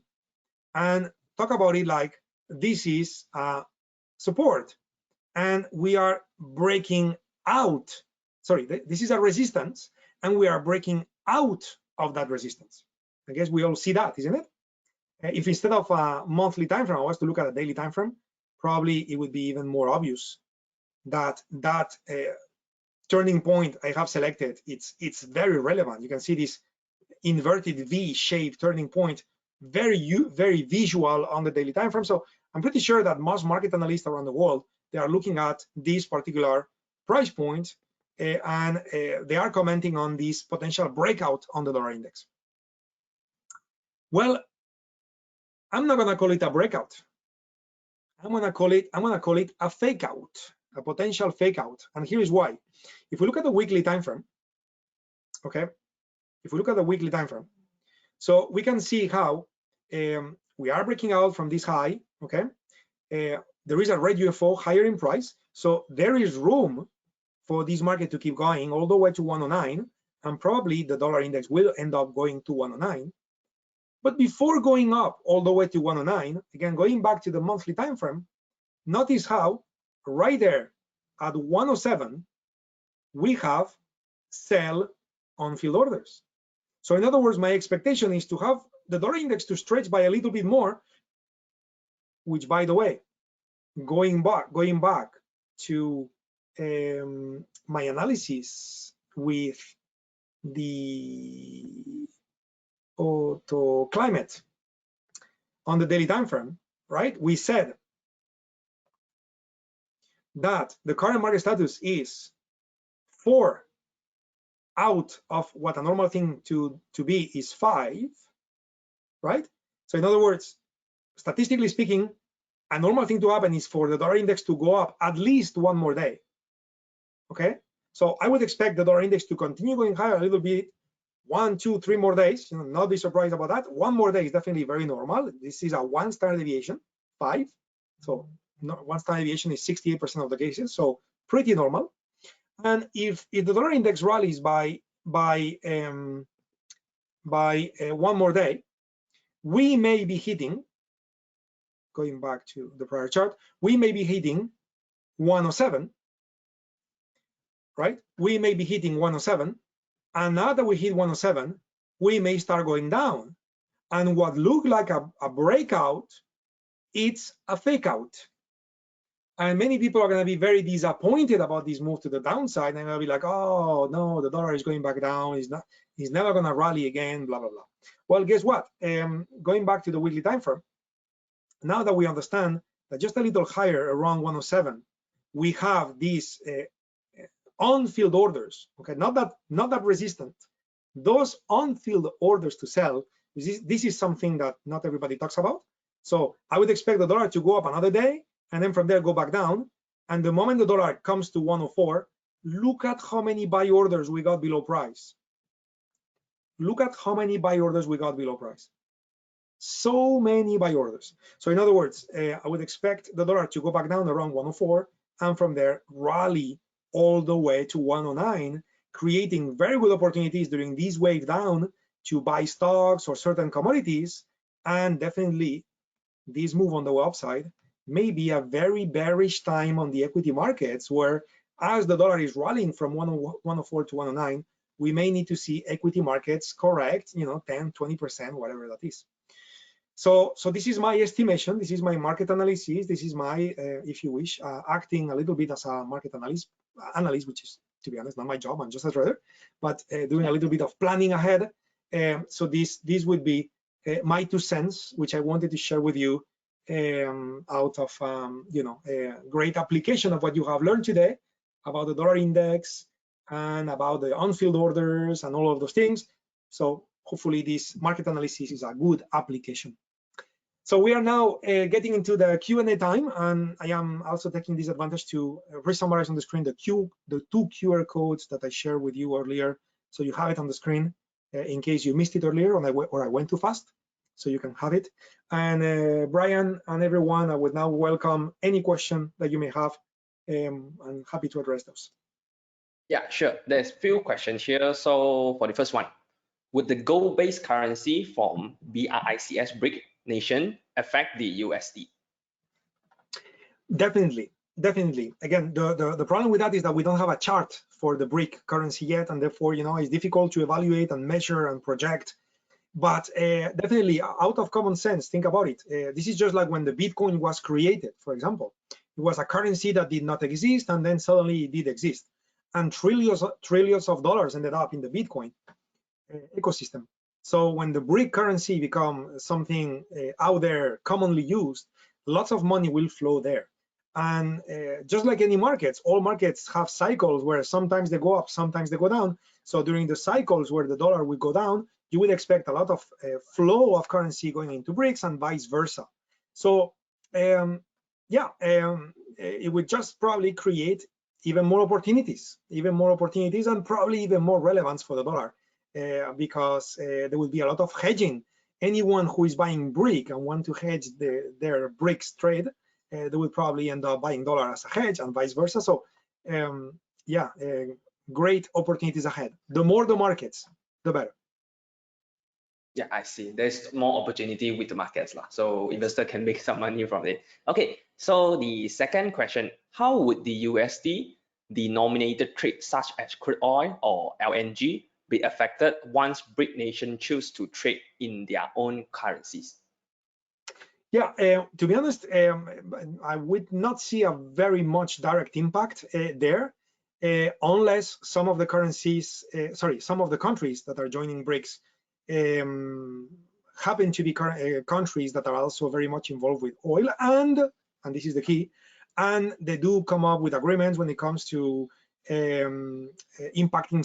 and talk about it like this is support, and we are breaking out. Sorry, this is a resistance, and we are breaking out of that resistance. I guess we all see that, isn't it? If instead of a monthly time frame, I was to look at a daily time frame, probably it would be even more obvious that turning point I have selected, it's very relevant. You can see this inverted V-shaped turning point, very visual on the daily time frame. So I'm pretty sure that most market analysts around the world, they are looking at this particular price point and they are commenting on this potential breakout on the dollar index. Well, I'm not gonna call it a breakout. I'm gonna call it a fake out, a potential fake out. And here is why. If we look at the weekly time frame, okay, if we look at the weekly time frame, so we can see how we are breaking out from this high, okay? There is a red UFO higher in price, so there is room for this market to keep going all the way to 109, and probably the dollar index will end up going to 109. But before going up all the way to 109, again, going back to the monthly time frame, notice how right there at 107, we have sell on field orders. So in other words, my expectation is to have the dollar index to stretch by a little bit more, which, by the way, going back to my analysis with the auto climate on the daily time frame, right? We said that the current market status is 4 out of what a normal thing to be is 5, right? So in other words, statistically speaking, a normal thing to happen is for the dollar index to go up at least one more day, okay? So I would expect the dollar index to continue going higher a little bit, 1, 2, 3 more days, not be surprised about that. One more day is definitely very normal. This is a 1 standard deviation, 5. So 1 standard deviation is 68% of the cases, so pretty normal. And if the dollar index rallies by 1 more day, we may be hitting, going back to the prior chart, we may be hitting 107, right? We may be hitting 107, and now that we hit 107, we may start going down. And what looked like a breakout, it's a fake out. And many people are going to be very disappointed about this move to the downside, and they'll be like, oh no, the dollar is going back down, he's never going to rally again, blah blah blah. Well, guess what? Going back to the weekly time frame, now that we understand that just a little higher around 107, we have these on-field orders, okay, not that resistant, those on-field orders to sell. This is something that not everybody talks about. So I would expect the dollar to go up another day, and then from there go back down. And the moment the dollar comes to 104, look at how many buy orders we got below price. Look at how many buy orders we got below price. So many buy orders. So in other words, I would expect the dollar to go back down around 104, and from there rally all the way to 109, creating very good opportunities during this wave down to buy stocks or certain commodities. And definitely this move on the upside may be a very bearish time on the equity markets, where as the dollar is rallying from 104 to 109, we may need to see equity markets correct, 10, 20%, whatever that is. So this is my estimation. This is my market analysis. This is my, if you wish, acting a little bit as a market analyst, which is, to be honest, not my job. I'm just a trader, but doing a little bit of planning ahead. So this would be my 2 cents, which I wanted to share with you out of a great application of what you have learned today about the dollar index and about the on-field orders and all of those things. So hopefully this market analysis is a good application. So we are now getting into the Q&A time, and I am also taking this advantage to re-summarize on the screen the 2 QR codes that I shared with you earlier. So you have it on the screen in case you missed it earlier or I went too fast, so you can have it. And Brian and everyone, I would now welcome any question that you may have. I'm happy to address those. Yeah, sure. There's few questions here. So for the first one, would the gold-based currency from BRICS BRIC nation affect the USD? Definitely. Again, the problem with that is that we don't have a chart for the BRIC currency yet, and therefore, it's difficult to evaluate and measure and project. But definitely, out of common sense, think about it. This is just like when the Bitcoin was created, for example. It was a currency that did not exist, and then suddenly it did exist. And trillions of dollars ended up in the Bitcoin ecosystem. So when the BRIC currency becomes something out there commonly used, lots of money will flow there. And just like any markets, all markets have cycles where sometimes they go up, sometimes they go down. So during the cycles where the dollar will go down, you would expect a lot of flow of currency going into BRICS and vice versa. So it would just probably create even more opportunities and probably even more relevance for the dollar because there will be a lot of hedging. Anyone who is buying BRIC and want to hedge their BRICS trade, they will probably end up buying dollar as a hedge and vice versa. So great opportunities ahead. The more the markets, the better. Yeah, I see. There's more opportunity with the markets, so investor can make some money from it. Okay, so the second question, how would the USD denominated trade such as crude oil or LNG be affected once BRIC nations choose to trade in their own currencies? Yeah, to be honest, I would not see a very much direct impact there, unless some of the countries that are joining BRICS happen to be countries that are also very much involved with oil, and this is the key, and they do come up with agreements when it comes to impacting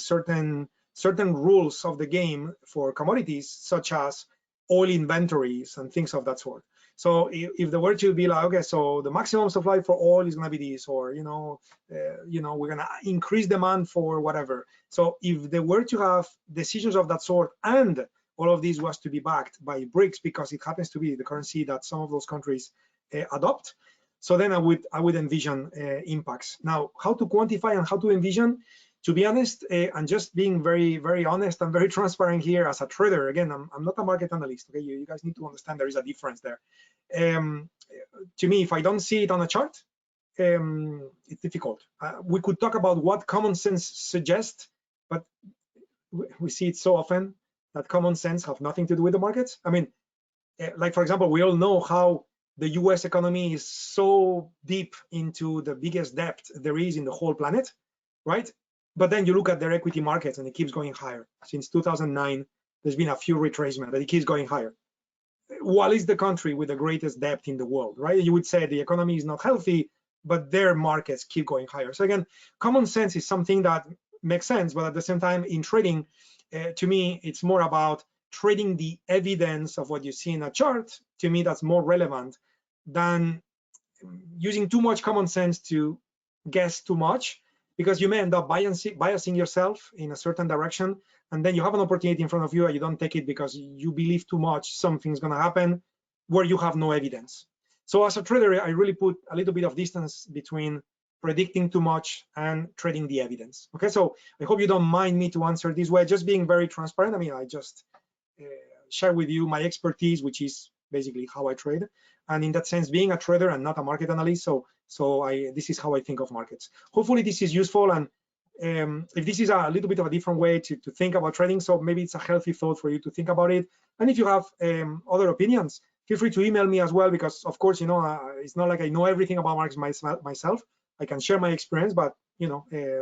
certain rules of the game for commodities, such as oil inventories and things of that sort. So if there were to be like, okay, so the maximum supply for oil is going to be this, or we're going to increase demand for whatever. So if they were to have decisions of that sort, and all of this was to be backed by BRICS because it happens to be the currency that some of those countries adopt, so then I would envision impacts. Now, how to quantify and how to envision? To be honest, and just being very, very honest and very transparent here as a trader, again, I'm not a market analyst, okay? You guys need to understand there is a difference there. To me, if I don't see it on a chart, it's difficult. We could talk about what common sense suggests, but we see it so often that common sense have nothing to do with the markets. I mean, like, for example, we all know how the US economy is so deep into the biggest debt there is in the whole planet, right? But then you look at their equity markets and it keeps going higher. Since 2009, there's been a few retracements, but it keeps going higher. While it's the country with the greatest debt in the world, right? You would say the economy is not healthy, but their markets keep going higher. So again, common sense is something that makes sense, but at the same time, in trading, to me, it's more about trading the evidence of what you see in a chart. To me, that's more relevant than using too much common sense to guess too much, because you may end up biasing yourself in a certain direction, and then you have an opportunity in front of you and you don't take it because you believe too much something's going to happen where you have no evidence. So as a trader, I really put a little bit of distance between predicting too much and trading the evidence. Okay, so I hope you don't mind me to answer this way, just being very transparent. I mean, I just share with you my expertise, which is basically how I trade. And in that sense, being a trader and not a market analyst, this is how I think of markets. Hopefully this is useful, and if this is a little bit of a different way to think about trading, so maybe it's a healthy thought for you to think about it. And if you have other opinions, feel free to email me as well, because of course, it's not like I know everything about markets myself. I can share my experience, but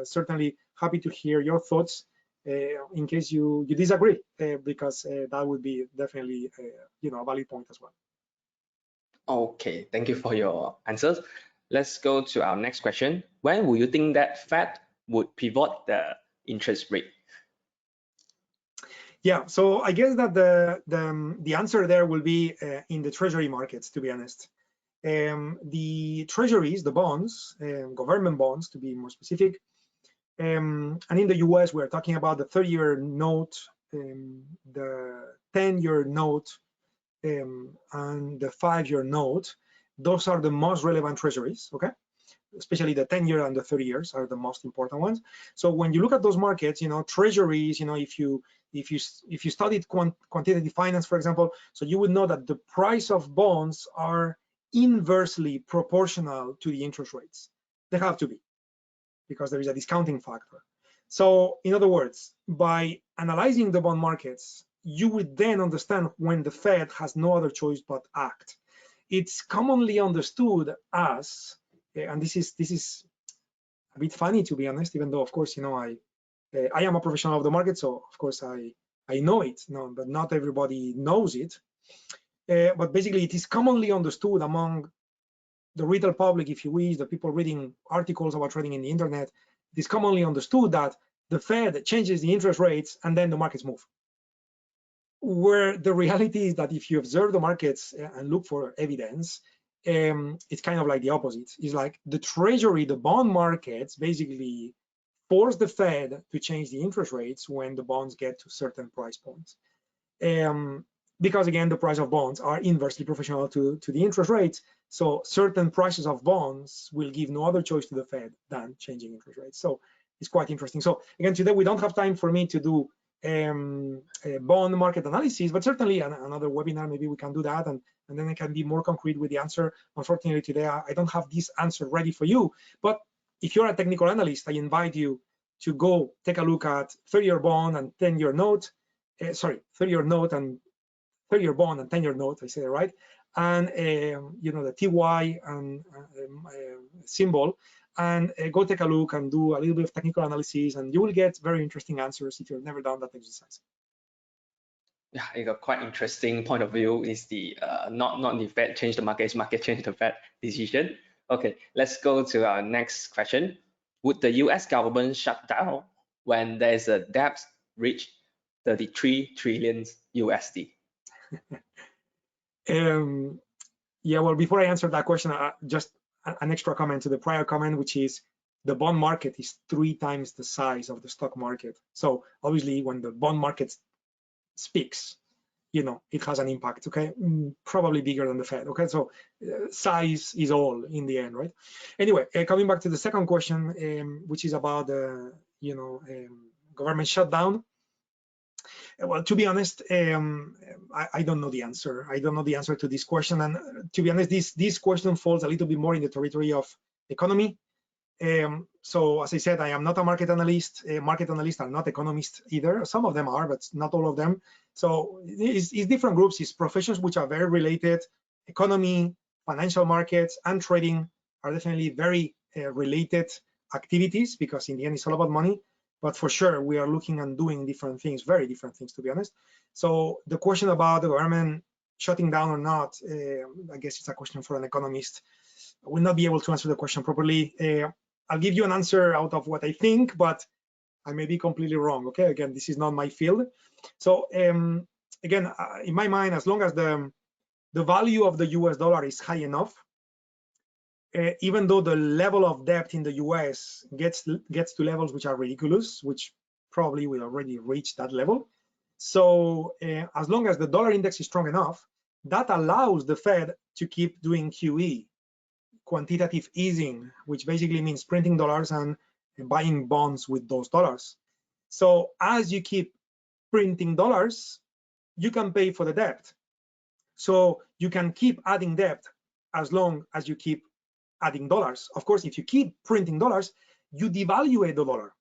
certainly happy to hear your thoughts in case you disagree, because that would be definitely a valid point as well. Okay, thank you for your answers. Let's go to our next question. When will you think that Fed would pivot the interest rate? Yeah, so I guess that the answer there will be in the treasury markets, to be honest. The treasuries, the bonds, government bonds to be more specific, and in the US we're talking about the 30-year note, the 10-year note, and the 5-year note. Those are the most relevant treasuries, okay? Especially the 10-year and the 30 years are the most important ones. So when you look at those markets, treasuries, if you studied quantitative finance, for example, so you would know that the price of bonds are inversely proportional to the interest rates. They have to be, because there is a discounting factor. So in other words, by analyzing the bond markets, you would then understand when the Fed has no other choice but act. It's commonly understood as, and this is a bit funny, to be honest, even though of course I am a professional of the market, so of course I know it, but not everybody knows it. But basically, it is commonly understood among the retail public, if you wish, the people reading articles about trading in the internet. It is commonly understood that the Fed changes the interest rates and then the markets move. Where the reality is that if you observe the markets and look for evidence, it's kind of like the opposite. It's like the treasury, the bond markets basically force the Fed to change the interest rates when the bonds get to certain price points. Because again, the price of bonds are inversely proportional to the interest rates. So certain prices of bonds will give no other choice to the Fed than changing interest rates. So it's quite interesting. So again, today we don't have time for me to do a bond market analysis, but certainly another webinar, maybe we can do that, and then I can be more concrete with the answer. Unfortunately, today I don't have this answer ready for you, but if you're a technical analyst, I invite you to go take a look at 30-year bond and 10-year note, 30-year note and 30-year bond and 10-year note, I say it right, and the TY and symbol, and go take a look and do a little bit of technical analysis, and you will get very interesting answers if you've never done that exercise. Yeah, I got quite interesting point of view is the not the Fed change the markets, market change the Fed decision. Okay, let's go to our next question. Would the US government shut down when there's a debt reach 33 trillion USD? Yeah, well, before I answer that question, just an extra comment to the prior comment, which is the bond market is 3 times the size of the stock market. So obviously, when the bond market speaks, it has an impact, okay? Probably bigger than the Fed, okay? So size is all in the end, right? Anyway, coming back to the second question, which is about the, government shutdown. Well, to be honest, I don't know the answer. I don't know the answer to this question. And to be honest, this question falls a little bit more in the territory of economy. So as I said, I am not a market analyst. Market analysts are not economists either. Some of them are, but not all of them. So it's different groups. It's professions which are very related. Economy, financial markets, and trading are definitely very related activities, because in the end, it's all about money. But for sure, we are looking and doing different things, very different things, to be honest. So the question about the government shutting down or not, I guess it's a question for an economist. I will not be able to answer the question properly. I'll give you an answer out of what I think, but I may be completely wrong, okay? Again, this is not my field. So again, in my mind, as long as the value of the US dollar is high enough, even though the level of debt in the US gets to levels which are ridiculous, which probably will already reach that level. So as long as the dollar index is strong enough, that allows the Fed to keep doing QE, quantitative easing, which basically means printing dollars and buying bonds with those dollars. So as you keep printing dollars, you can pay for the debt. So you can keep adding debt as long as you keep adding dollars. Of course, if you keep printing dollars, you devaluate the dollar.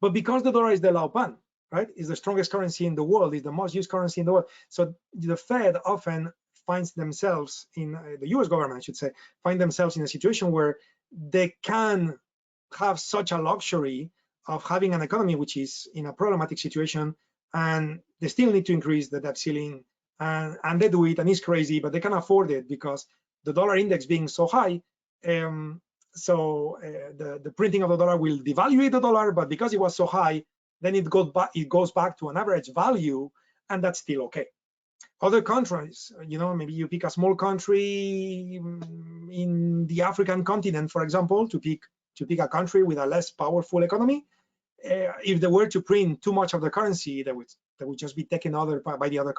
But because the dollar is the laupan, right, is the strongest currency in the world, is the most used currency in the world. So the Fed often finds themselves in the US government, I should say, find themselves in a situation where they can have such a luxury of having an economy which is in a problematic situation, and they still need to increase the debt ceiling, and they do it, and it's crazy, but they can afford it because the dollar index being so high. The printing of the dollar will devaluate the dollar, but because it was so high, then it goes back to an average value, and that's still okay. Other countries, maybe you pick a small country in the African continent, for example, to pick a country with a less powerful economy. If they were to print too much of the currency, that would just be taken by the other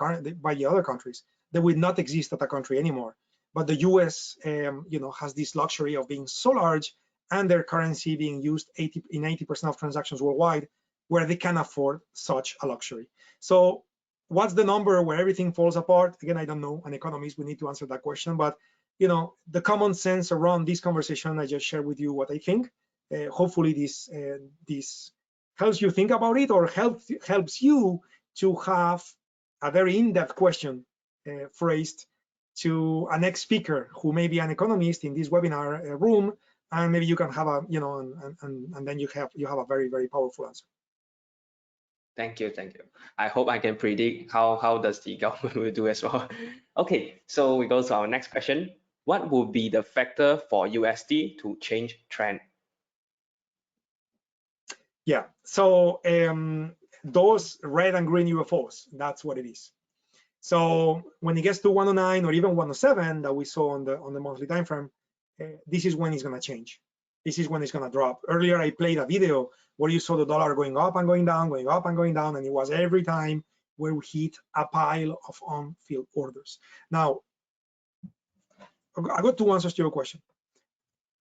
countries. They would not exist as a country anymore. But the US, has this luxury of being so large and their currency being used in 80% of transactions worldwide, where they can afford such a luxury. So what's the number where everything falls apart? Again, I don't know. An economist, we need to answer that question. But the common sense around this conversation, I just share with you what I think. Hopefully, this helps you think about it, or helps you to have a very in-depth question phrased to a next speaker who may be an economist in this webinar room, and maybe you can have a and then you have a very, very powerful answer. Thank you. I hope I can predict how does the government will do as well. Okay, so we go to our next question. What would be the factor for USD to change trend? Yeah, so those red and green UFOs, that's what it is. So when it gets to 109 or even 107 that we saw on the monthly time frame, this is when it's going to change. This is when it's going to drop. Earlier, I played a video where you saw the dollar going up and going down, going up and going down, and it was every time where we hit a pile of on-field orders. Now, I got two answers to your question.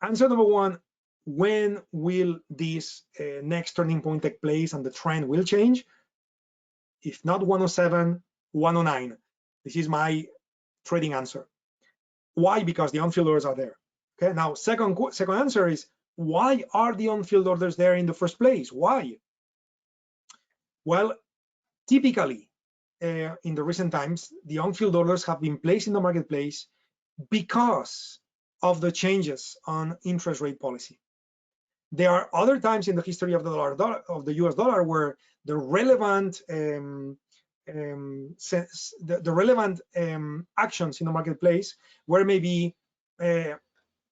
Answer number one: when will this next turning point take place and the trend will change? If not 107, 109. This is my trading answer. Why? Because the on-field orders are there. Okay. Now, second answer is, why are the on-field orders there in the first place? Why? Well, typically, in the recent times, the on-field orders have been placed in the marketplace because of the changes on interest rate policy. There are other times in the history of the US dollar where the relevant actions in the marketplace were maybe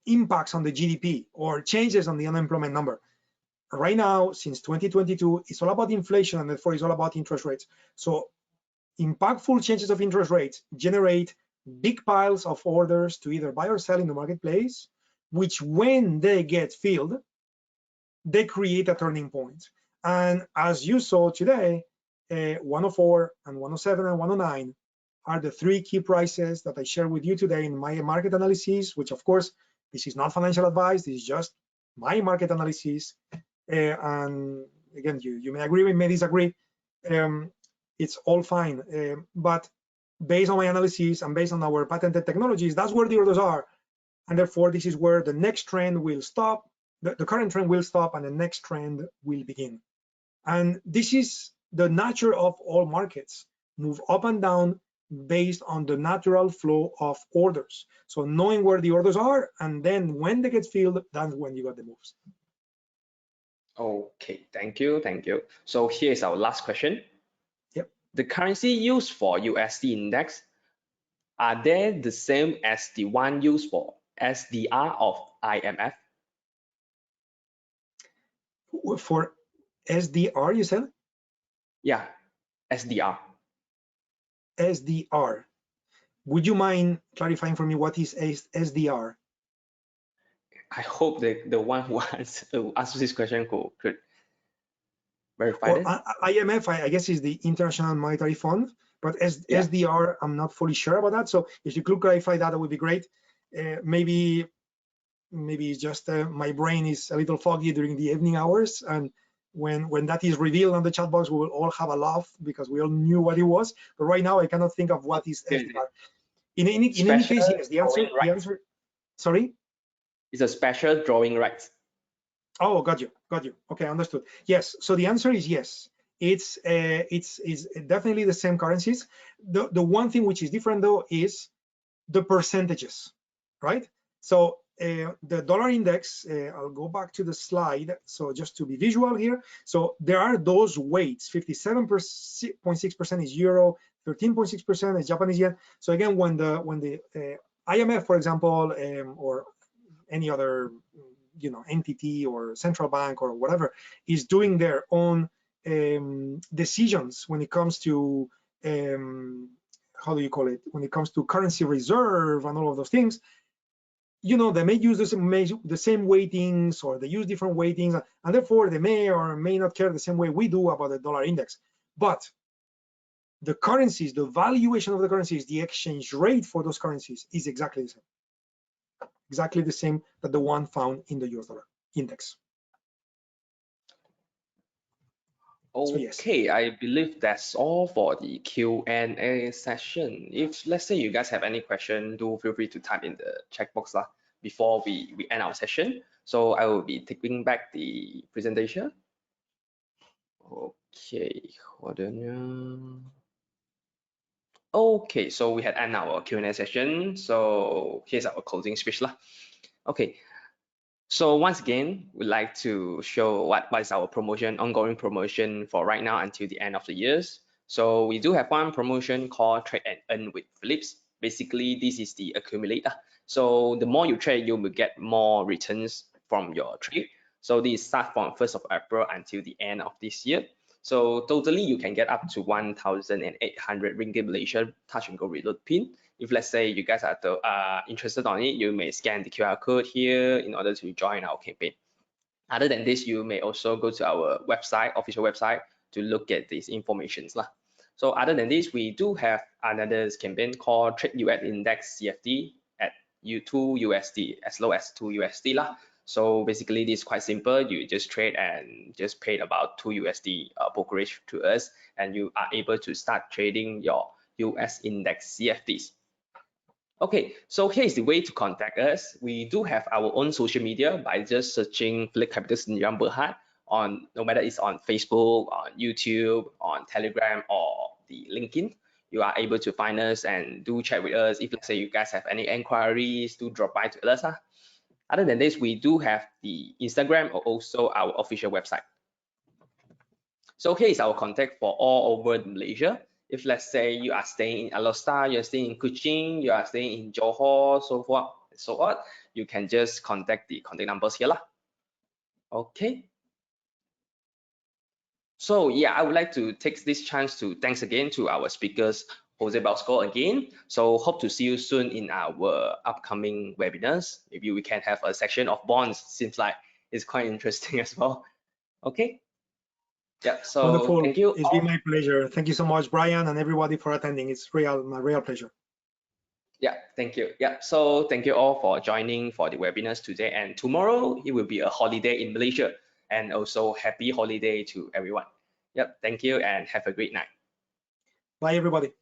impacts on the GDP or changes on the unemployment number. Right now, since 2022, it's all about inflation, and therefore it's all about interest rates. So impactful changes of interest rates generate big piles of orders to either buy or sell in the marketplace, which when they get filled, they create a turning point. And as you saw today, 104 and 107 and 109 are the three key prices that I share with you today in my market analysis, which of course, this is not financial advice, this is just my market analysis. And again, you may agree, you may disagree. It's all fine. But based on my analysis and based on our patented technologies, that's where the orders are. And therefore, this is where the next trend will stop. The current trend will stop and the next trend will begin. And this is the nature of all markets, move up and down based on the natural flow of orders. So knowing where the orders are, and then when they get filled, that's when you got the moves. Okay, thank you. So here's our last question. Yep. The currency used for USD index, are they the same as the one used for SDR of IMF? For SDR, you said? Yeah, SDR. SDR. Would you mind clarifying for me what is SDR? I hope the one who answers this question could verify this. IMF, I guess, is the International Monetary Fund, but SDR, I'm not fully sure about that. So if you could clarify that, that would be great. Maybe it's just my brain is a little foggy during the evening hours, and when that is revealed on the chat box, we will all have a laugh because we all knew what it was. But right now, I cannot think of what is SDR. In any case, yes. The answer. Sorry. It's a special drawing rights. Oh, got you. Okay, understood. Yes. So the answer is yes. It's definitely the same currencies. The one thing which is different though is the percentages, right? So the dollar index, I'll go back to the slide. So just to be visual here. So there are those weights, 57.6% is euro, 13.6% is Japanese yen. So again, when the IMF, for example, or any other entity or central bank or whatever is doing their own decisions when it comes to how do you call it, when it comes to currency reserve and all of those things, they may use the same weightings, or they use different weightings, and therefore they may or may not care the same way we do about the dollar index. But the currencies, the valuation of the currencies, the exchange rate for those currencies is exactly the same. Exactly the same that the one found in the US dollar index. Okay, I believe that's all for the Q&A session. If let's say you guys have any question, do feel free to type in the chat box before we end our session. So I will be taking back the presentation. Okay, hold on. Okay, so we had end our Q&A session. So here's our closing speech lah. Okay, so once again, we'd like to show what is our ongoing promotion for right now until the end of the years. So we do have one promotion called Trade and Earn with Philips. Basically, this is the accumulator. So the more you trade, you will get more returns from your trade. So this starts from 1st of April until the end of this year. So totally, you can get up to 1,800 ringgit Malaysia touch and go reload pin. If let's say you guys are interested on it, you may scan the QR code here in order to join our campaign. Other than this, you may also go to our website, official website, to look at these informations lah. So other than this, we do have another campaign called Trade US Index CFD at 2 USD, as low as 2 USD lah. So basically, this is quite simple. You just trade and just paid about 2 USD brokerage to us, and you are able to start trading your US index CFDs. Okay, so here's the way to contact us. We do have our own social media by just searching Philip Capital Sdn Berhad on, no matter it's on Facebook, on YouTube, on Telegram, or the LinkedIn. You are able to find us and do chat with us. If let's say you guys have any inquiries, do drop by to us. Other than this, we do have the Instagram or also our official website. So here is our contact for all over Malaysia. If let's say you are staying in Alostar, you're staying in Kuching, you are staying in Johor, so forth and so on, you can just contact the contact numbers here lah. Okay. So yeah, I would like to take this chance to thanks again to our speakers, Jose Bosco again. So hope to see you soon in our upcoming webinars. Maybe we can have a section of bonds. Seems like it's quite interesting as well. Okay. Yeah, so wonderful. Thank you. It's been my pleasure. Thank you so much, Brian, and everybody for attending. It's my real pleasure. Yeah, thank you. Yeah, so thank you all for joining for the webinars today. And tomorrow it will be a holiday in Malaysia, and also happy holiday to everyone. Yep, thank you and have a great night. Bye, everybody.